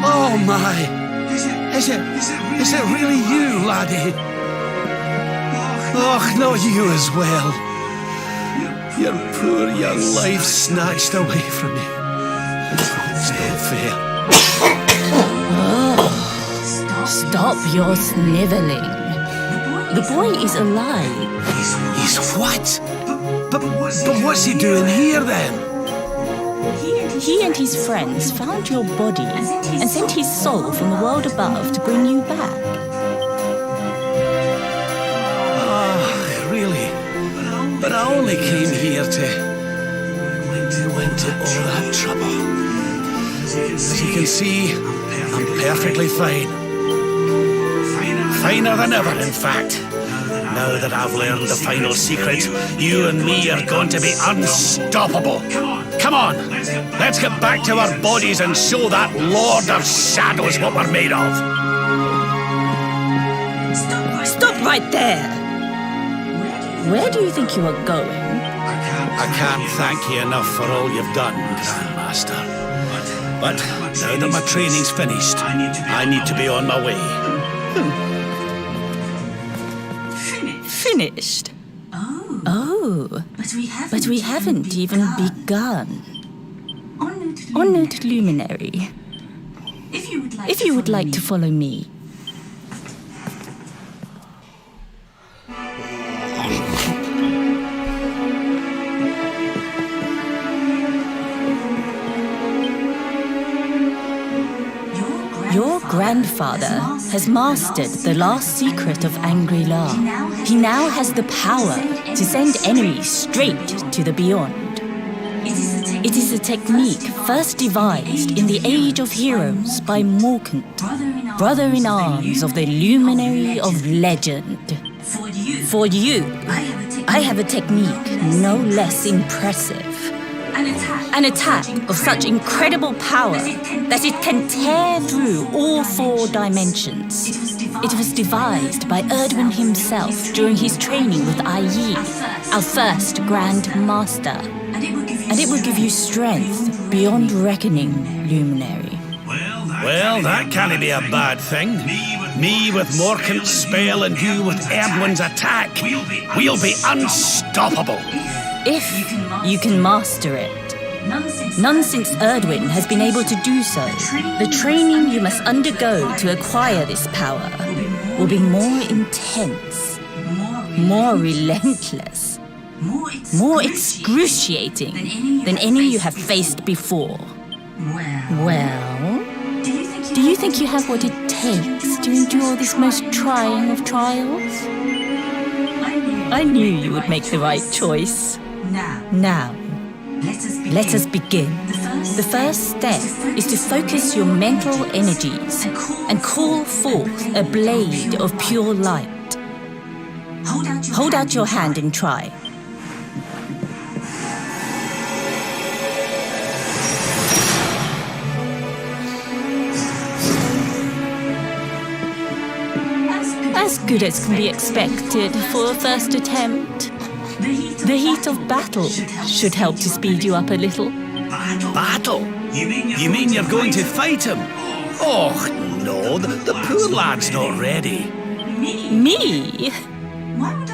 Oh my! Is it really you, laddie? Oh, not you as well. Your poor young life snatched away from you. It's not fair. Stop your sniveling. The boy is alive. He's what? But what's he doing here then? He and his friends found your body and sent his soul from the world above to bring you back. Really? But I only came here to went to all that trouble. As you can see, I'm perfectly fine. Finer than ever, in fact. Now that I've learned the final secret, you and me are going to be unstoppable. Come on, let's get back to our bodies and show that Lord of Shadows what we're made of. Stop right there! Where do you think you are going? I can't thank you enough for all you've done, Grandmaster. But now that my training's finished, I need to be on my way. Finished? Oh. But we haven't even begun. Honored Luminary, if you would like to follow me. Your grandfather has mastered the last secret of Angry-La. He now has the power to send enemies straight to the beyond. It is a technique first devised in the Age of Heroes by Morkant, brother-in-arms of the Luminary of Legend. For you, I have a technique no less impressive. An attack of such incredible power that it can tear through all 4 dimensions. It was devised by Erdwin himself during his training with Ai, our first Grand Master. And it will give you strength beyond reckoning, Luminary. Well, that can't be a bad thing. Me with Morkant's spell and you with Erdwin's attack. We'll be unstoppable. If you can master it. None since Erdwin has been able to do so. The training you must undergo to acquire this power will be more intense, more relentless, more excruciating than any you have faced before. Well, do you think you have what it takes to endure this most trying of trials? I knew you would make the right choice. Now, let us begin. The first step is to focus your mental energies and call forth a blade of pure light. Hold out your hand and try. As good as can be expected for a first attempt. The heat of battle should help to speed you up a little. Battle? You mean you're going to fight him? Oh, No, the poor lad's not ready. Me?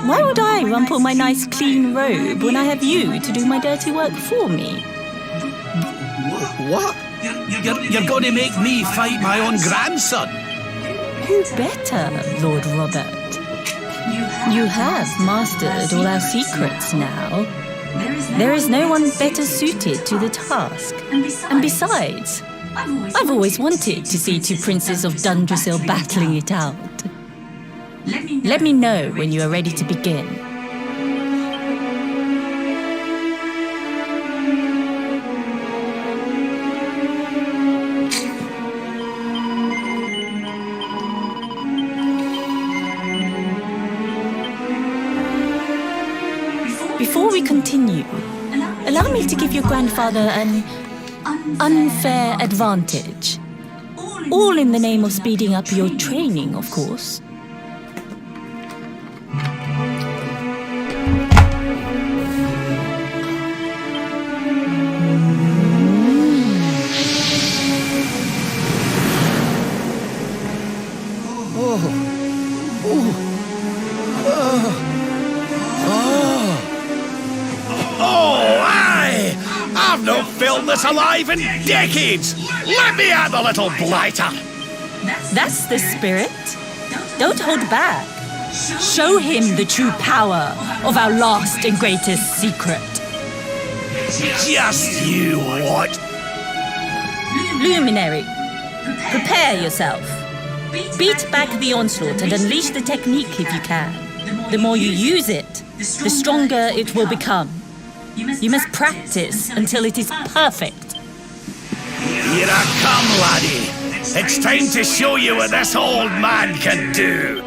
Why would I rumple my nice clean robe when I have you to do my dirty work for me? What? You're going to make me fight my own grandson? Who better, Lord Robert? You have mastered all our secrets now. There is no one better suited to the task. And besides, I've always wanted to see two princes of Dundrasil battling it out. Let me know when you are ready to begin. Before we continue, allow me to give your grandfather an unfair advantage. All in the name of speeding up your training, of course. I've not felt this alive in decades! Let me at the little blighter! That's the spirit. Don't hold back. Show him the true power of our last and greatest secret. Just you what? Luminary, prepare yourself. Beat back the onslaught and unleash the technique if you can. The more you use it, the stronger it will become. You must practice until it is perfect. Here I come, laddie. It's time to show you what this old man can do.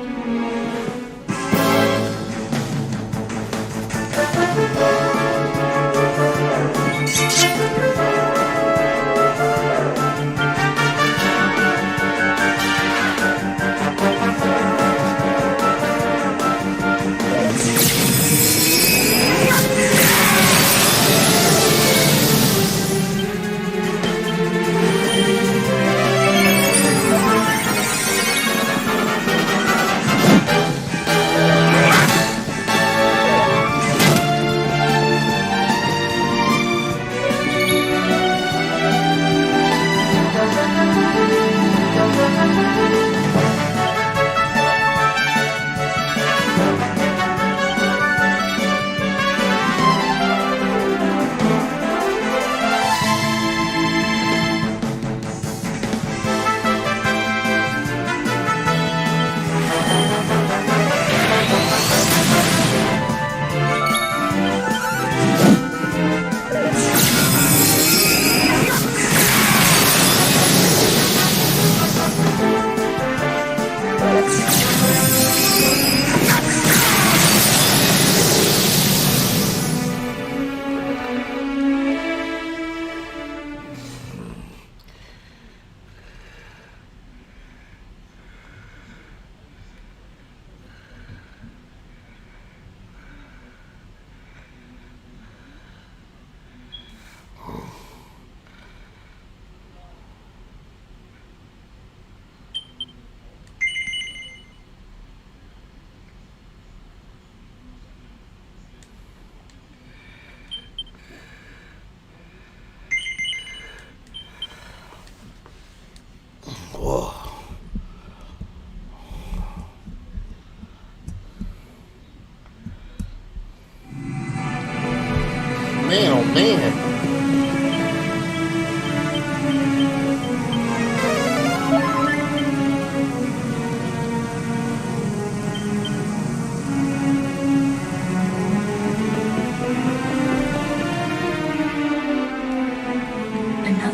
Man, oh man.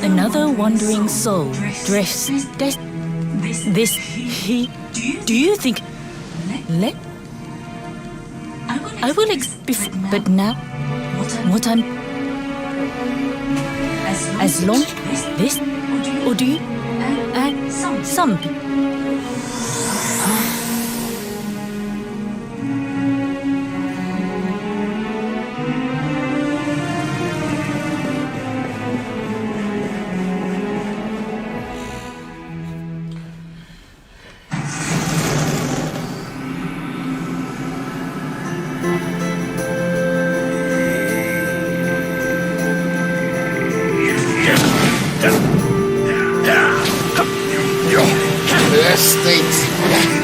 Another wandering soul dressed this he. Do you think? Let I will but now what I'm as long this or do you and some.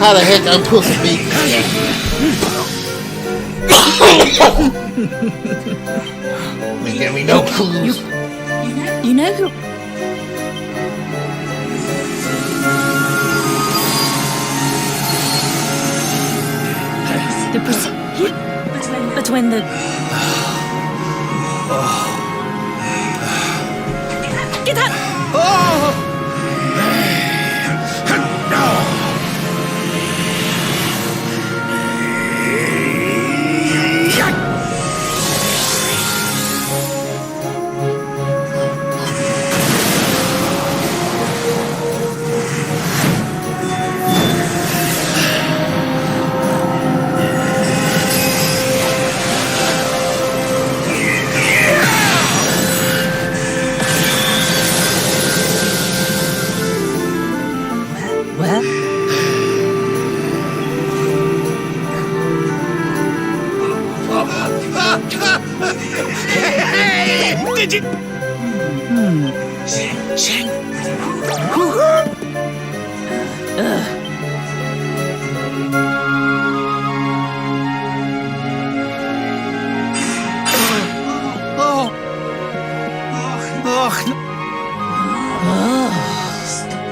How the heck I'm supposed to beat this guy? Give me no clues. You know who? But when the get out! Well, Did you?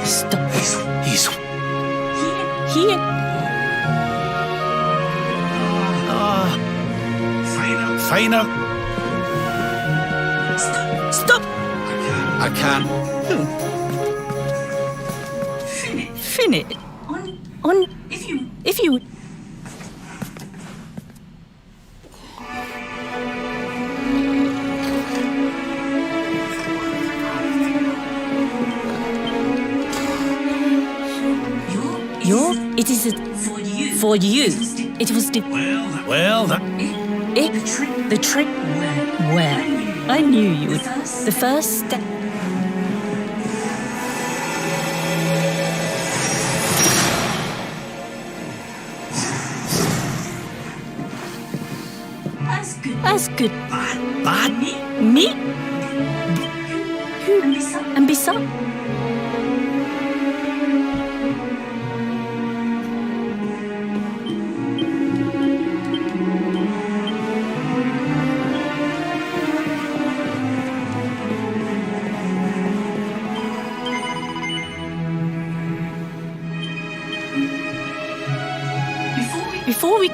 stop He's here. finer. Stop. I can't. Finish. On. If you. It is for you. It was Well, that. the trick. Where? I knew you would. The first step. As good. Bad? Me? Who? And besides. Before we.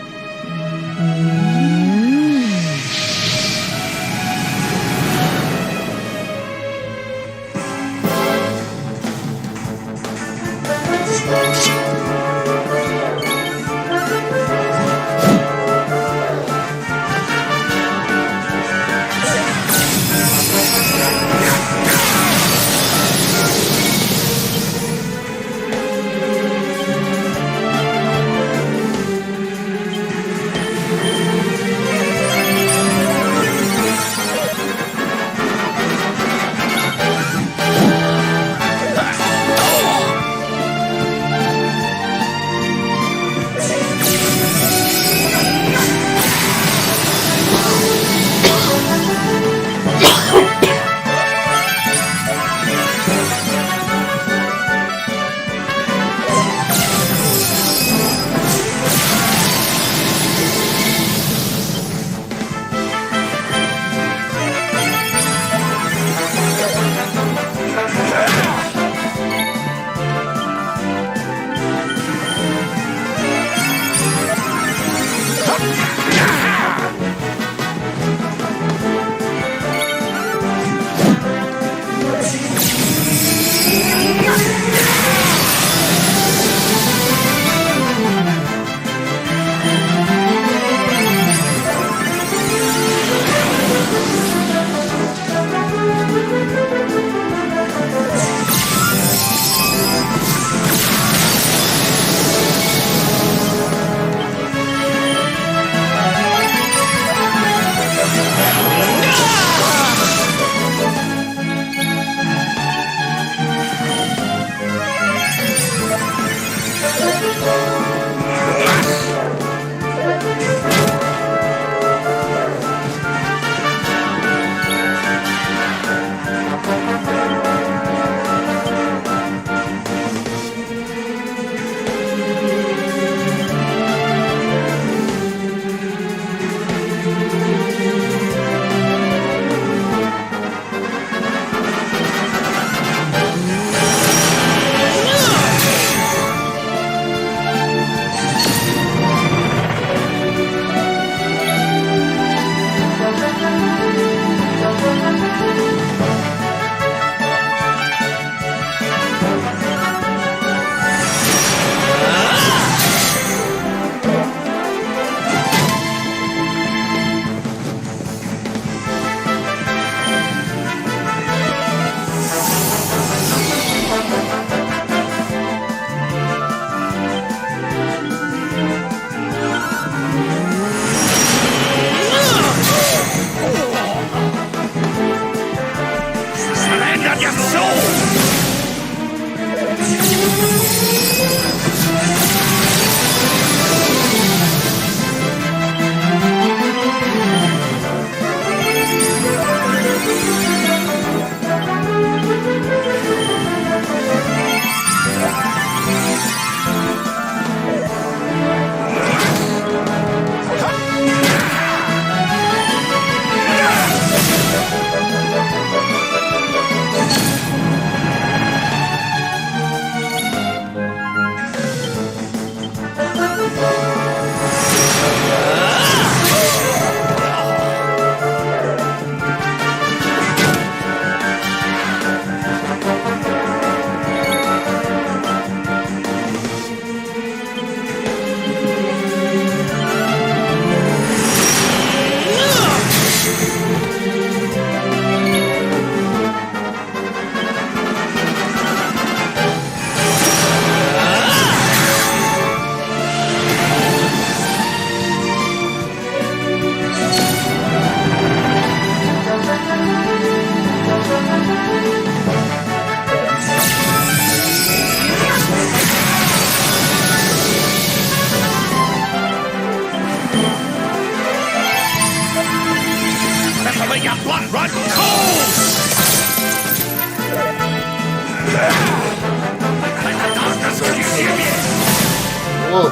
surrender your soul! Your blood run cold! Let the darkness consume you! Whoa.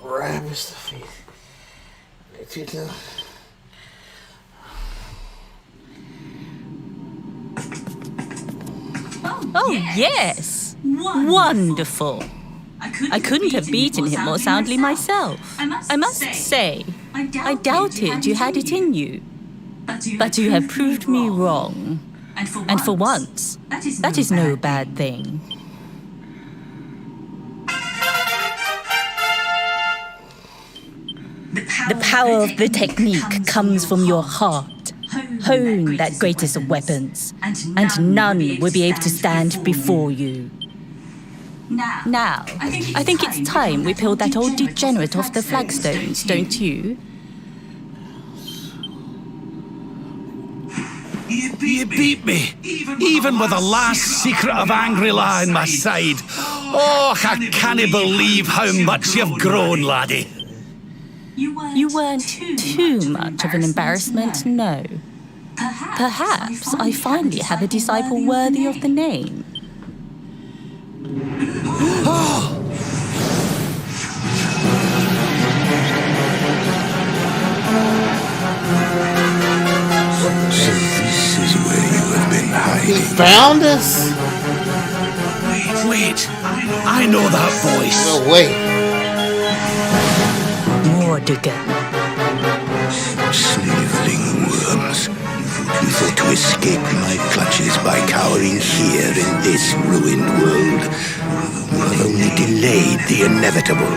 Rabbit's defeat. Oh, yes. Wonderful. I couldn't have beaten him more soundly myself. I must say, I doubted you had it in you. But you have proved me wrong. And for once, that is no bad thing. The power of the technique comes from your heart. Hone that greatest of weapons, and none will be able to stand before you. Now, I think it's time we peeled that old degenerate off the flagstones, don't you? You beat me, even with the last secret of Angri-La in my side. Oh, I can't believe how much you've grown, laddie. You weren't too much of an embarrassment, no. Perhaps I finally have a disciple worthy of the name. So this is where you have been He hiding. found us? Wait, I know that voice. No, wait. Mordegon. Sniveling worms. You thought to escape my clutches by cowering here in this ruined world. You have only delayed the inevitable.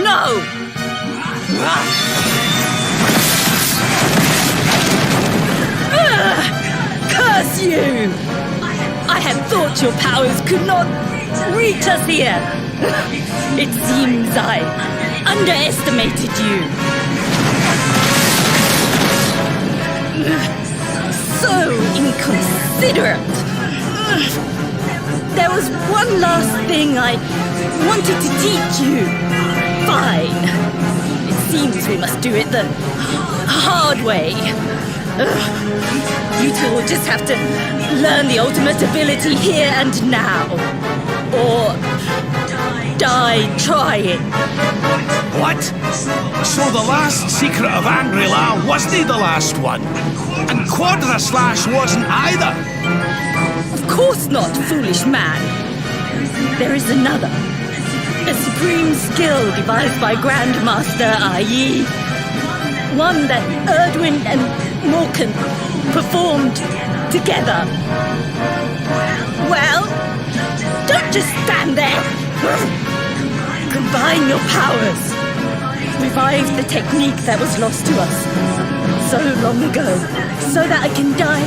No! Curse you! I had thought your powers could not reach us here. It seems I underestimated you. So inconsiderate. There was one last thing I wanted to teach you. Fine. It seems we must do it the hard way. You two will just have to learn the ultimate ability here and now. Or die trying. What? So the last secret of Angri-La wasn't the last one? And Quadra Slash wasn't either? Of course not, foolish man. There is another. A supreme skill devised by Grandmaster Ai. One that Erdwin and Morkan performed together. Well, don't just stand there. Combine your powers. Revive the technique that was lost to us so long ago, so that I can die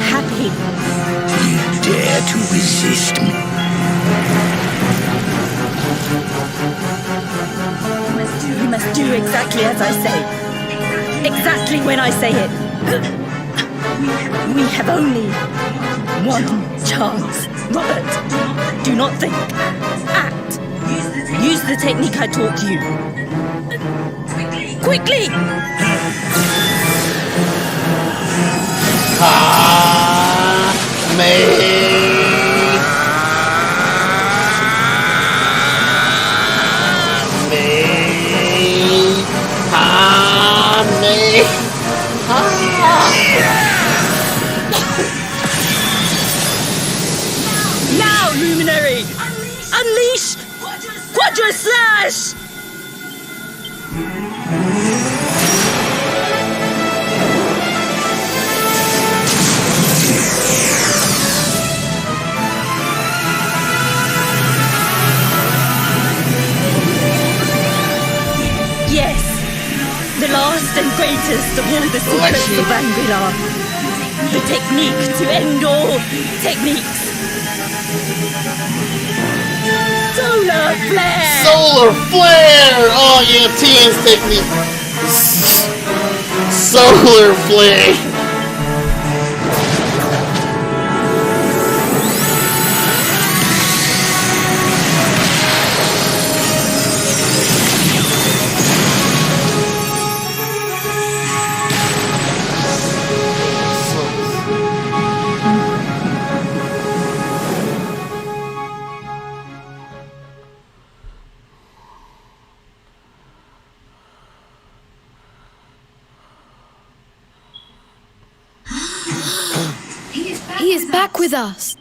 happy. You dare to resist me? You must do exactly as I say. Exactly when I say it. We have only one chance. Robert, do not think. Act. Use the technique I taught you. Quickly! Now, Luminary! Unleash Quadra Slash! Yes, the last and greatest of all the secrets of Angrilar. The technique to end all techniques. Solar Flare! Solar Flare! Oh yeah, TN's technique. Solar Flare. He is back with us.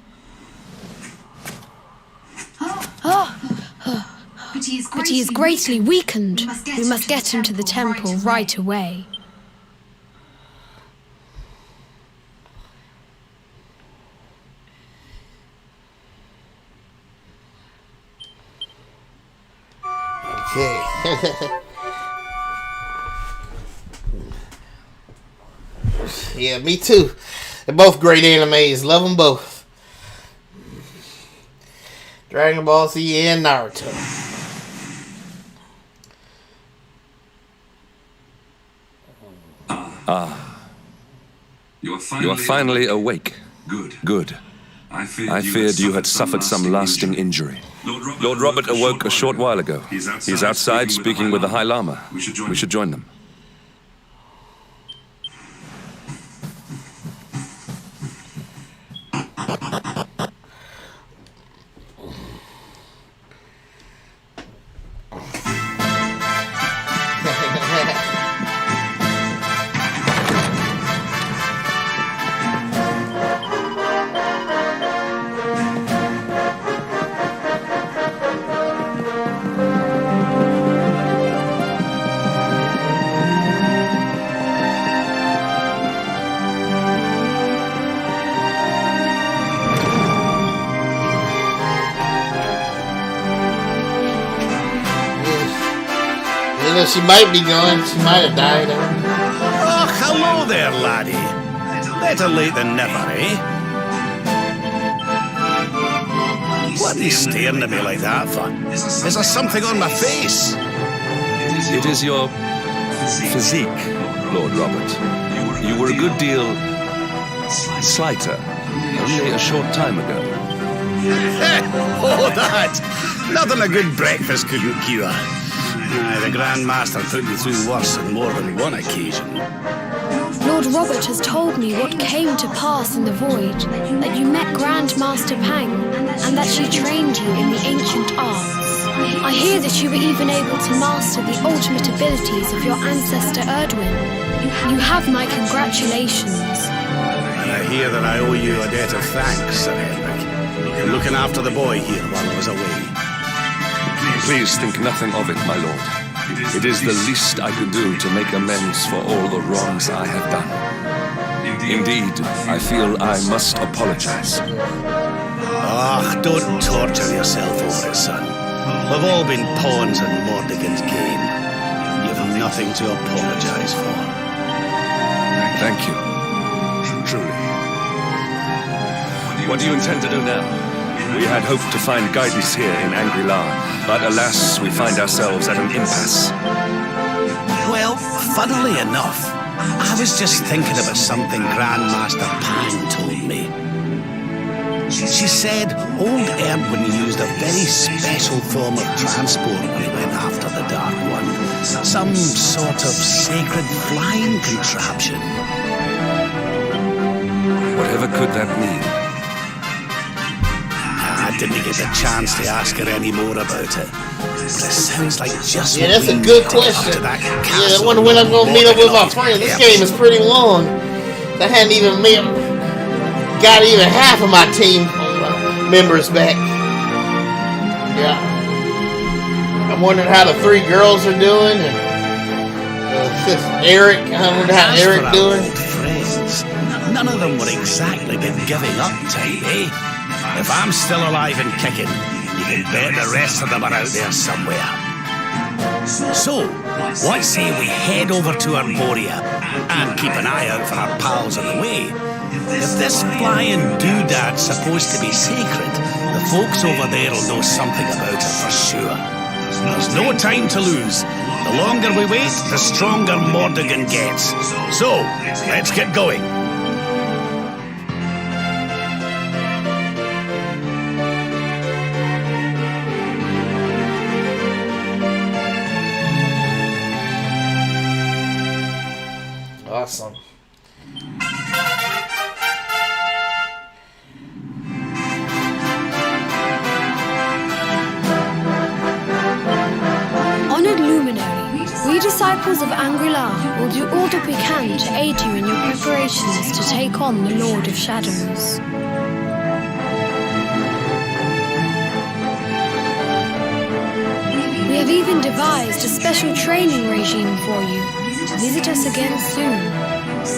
But he is greatly weakened. We must get him to the temple right away. Okay. Yeah, me too. They're both great animes. Love them both. Dragon Ball Z and Naruto. You are finally awake. Good. I feared you had suffered some lasting injury. Lord Robert awoke a short while ago. He's outside speaking with the High Lama. We should join them. She might be gone. She might have died. Oh, hello there, laddie. Better late than never, eh? What are you staring at me like that for? Is there something on my face? It is your physique, Lord Robert. You were a good deal slighter only a short time ago. Oh, that! Nothing a good breakfast couldn't cure. The Grand Master put me through worse on more than one occasion. Lord Robert has told me what came to pass in the void, that you met Grand Master Pang, and that she trained you in the ancient arts. I hear that you were even able to master the ultimate abilities of your ancestor Erdwin. You have my congratulations. And I hear that I owe you a debt of thanks, Sir Henrik, for looking after the boy here while I was away. Please think nothing of it, my lord. It is the least I could do to make amends for all the wrongs I have done. Indeed, I feel I must apologize. Ah, don't torture yourself over it, son. We've all been pawns in Mordegon's game. You've nothing to apologize for. Thank you. Truly. What do you intend to do now? We had hoped to find guidance here in Angri-La, but alas, we find ourselves at an impasse. Well, funnily enough, I was just thinking about something Grandmaster Pang told me. She said old Erdwin used a very special form of transport when he went after the Dark One. Some sort of sacred flying contraption. Whatever could that mean? I didn't get the chance to ask her any more about it. But it sounds like just Yeah, what that's we a need good to get up question. to that Yeah, I castle wonder when I'm gonna meet up with my Mordegon friends. This Depths. game is pretty long. I hadn't even got even half of my team members back. Yeah. I'm wondering how the three girls are doing, and Eric. I wonder how As Eric for our doing. old friends, none of them were exactly the giving up type, eh? If I'm still alive and kicking, you can bet the rest of them are out there somewhere. So, what say we head over to Arborea and keep an eye out for our pals on the way? If this flying doodad's supposed to be sacred, the folks over there will know something about it for sure. There's no time to lose. The longer we wait, the stronger Mordegon gets. So, let's get going. Awesome. Honored luminary, we disciples of Angri-La will do all that we can to aid you in your preparations to take on the Lord of Shadows. We have even devised a special training regime for you. Visit us again soon.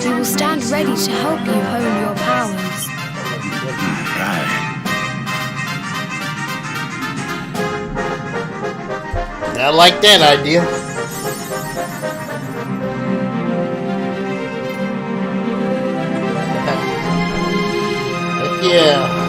We will stand ready to help you hone your powers. I like that idea. Heck yeah.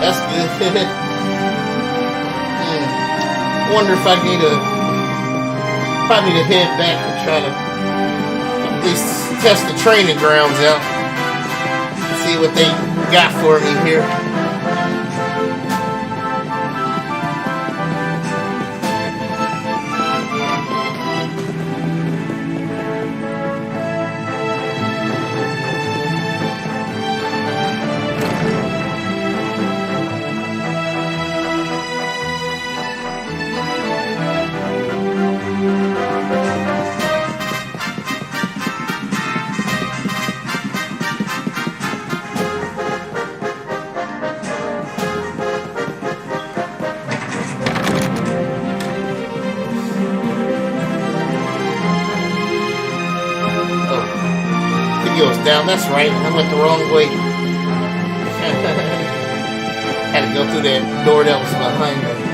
That's good. wonder if I need to probably need to head back and try to at least test the training grounds out. See what they got for me here. Down, that's right. I went the wrong way. Had to go through that door that was behind me.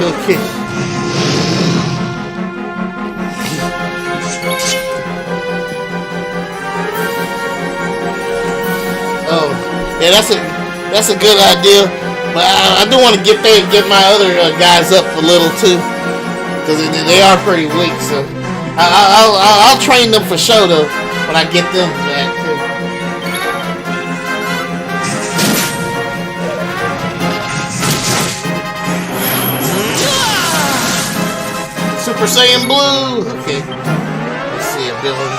Okay. Oh, yeah, that's a good idea. But I do want to get my other guys up a little too, because they are pretty weak. So I'll train them for sure though when I get them back too. Super Saiyan Blue! Okay. Let's see ability.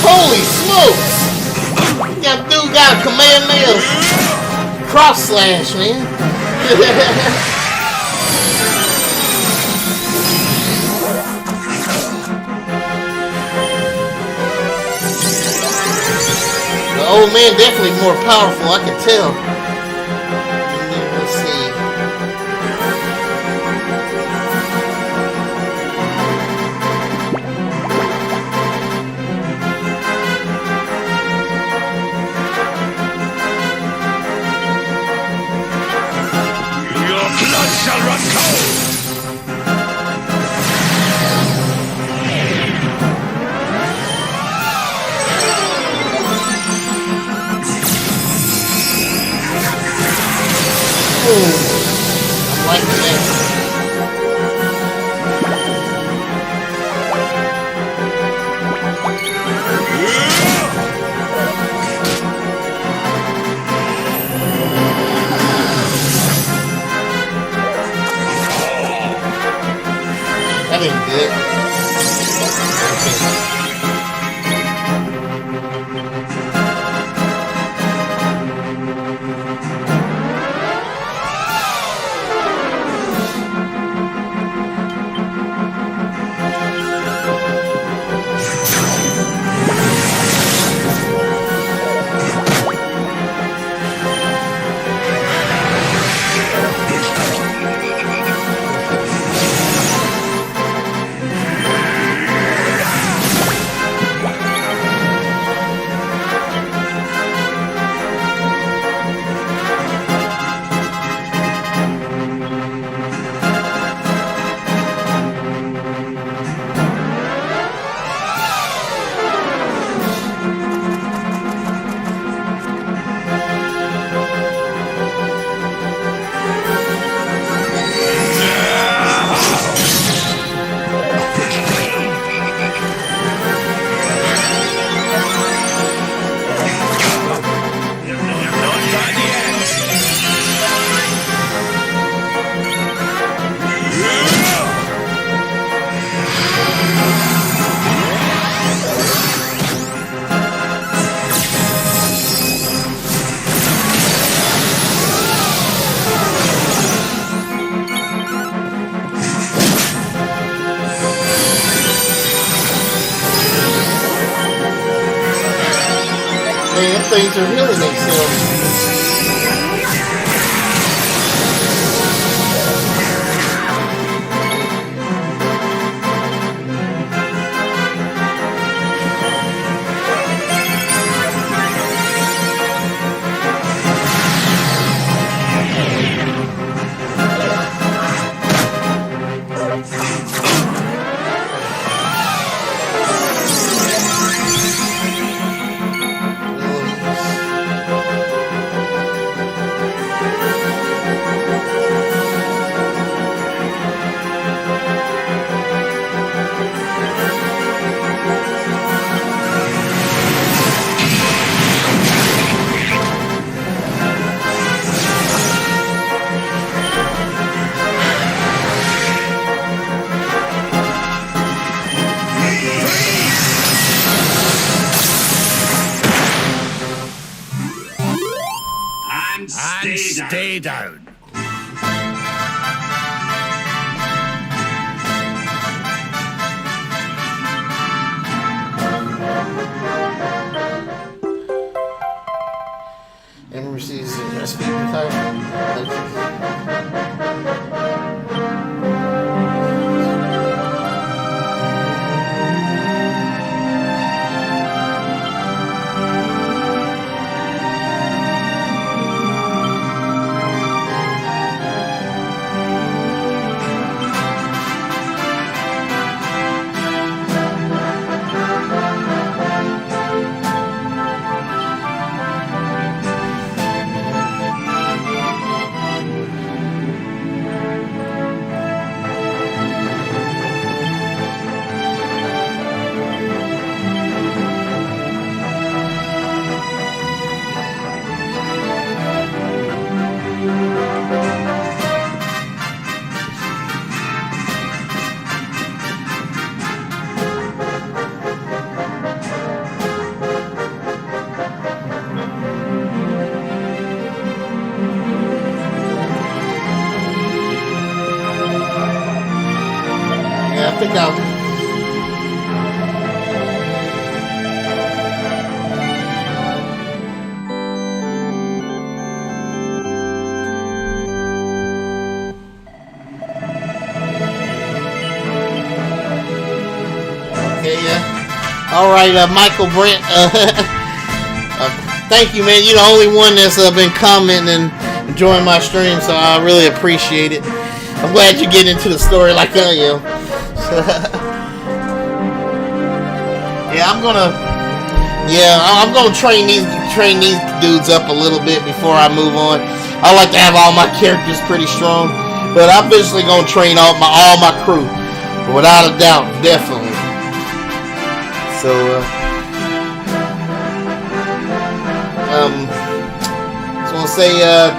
Holy smokes! That dude got a Kamehameha cross slash, man. The old man definitely more powerful, I can tell. Let's see. Blood shall run cold! it. Man, them things are healing themselves. And stay down. And receives the recipe type. I think I'll. Okay, all right, Michael Brent. Thank you, man. You're the only one that's been commenting and enjoying my stream, so I really appreciate it. I'm glad you get into the story like I am. I'm gonna train these dudes up a little bit before I move on. I like to have all my characters pretty strong, but I'm eventually gonna train all my crew, without a doubt, definitely. So, just want to say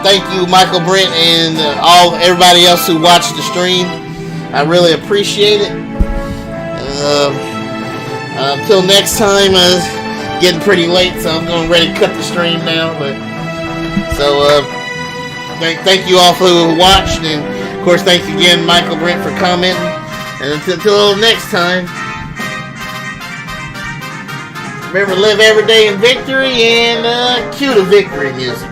thank you, Michael Brent, and everybody else who watched the stream. I really appreciate it. Until next time, getting pretty late, so I'm going ready to cut the stream now. But so thank you all who watched, and of course thanks again Michael Brent for commenting. And until next time, remember, live every day in victory, and cue the victory music.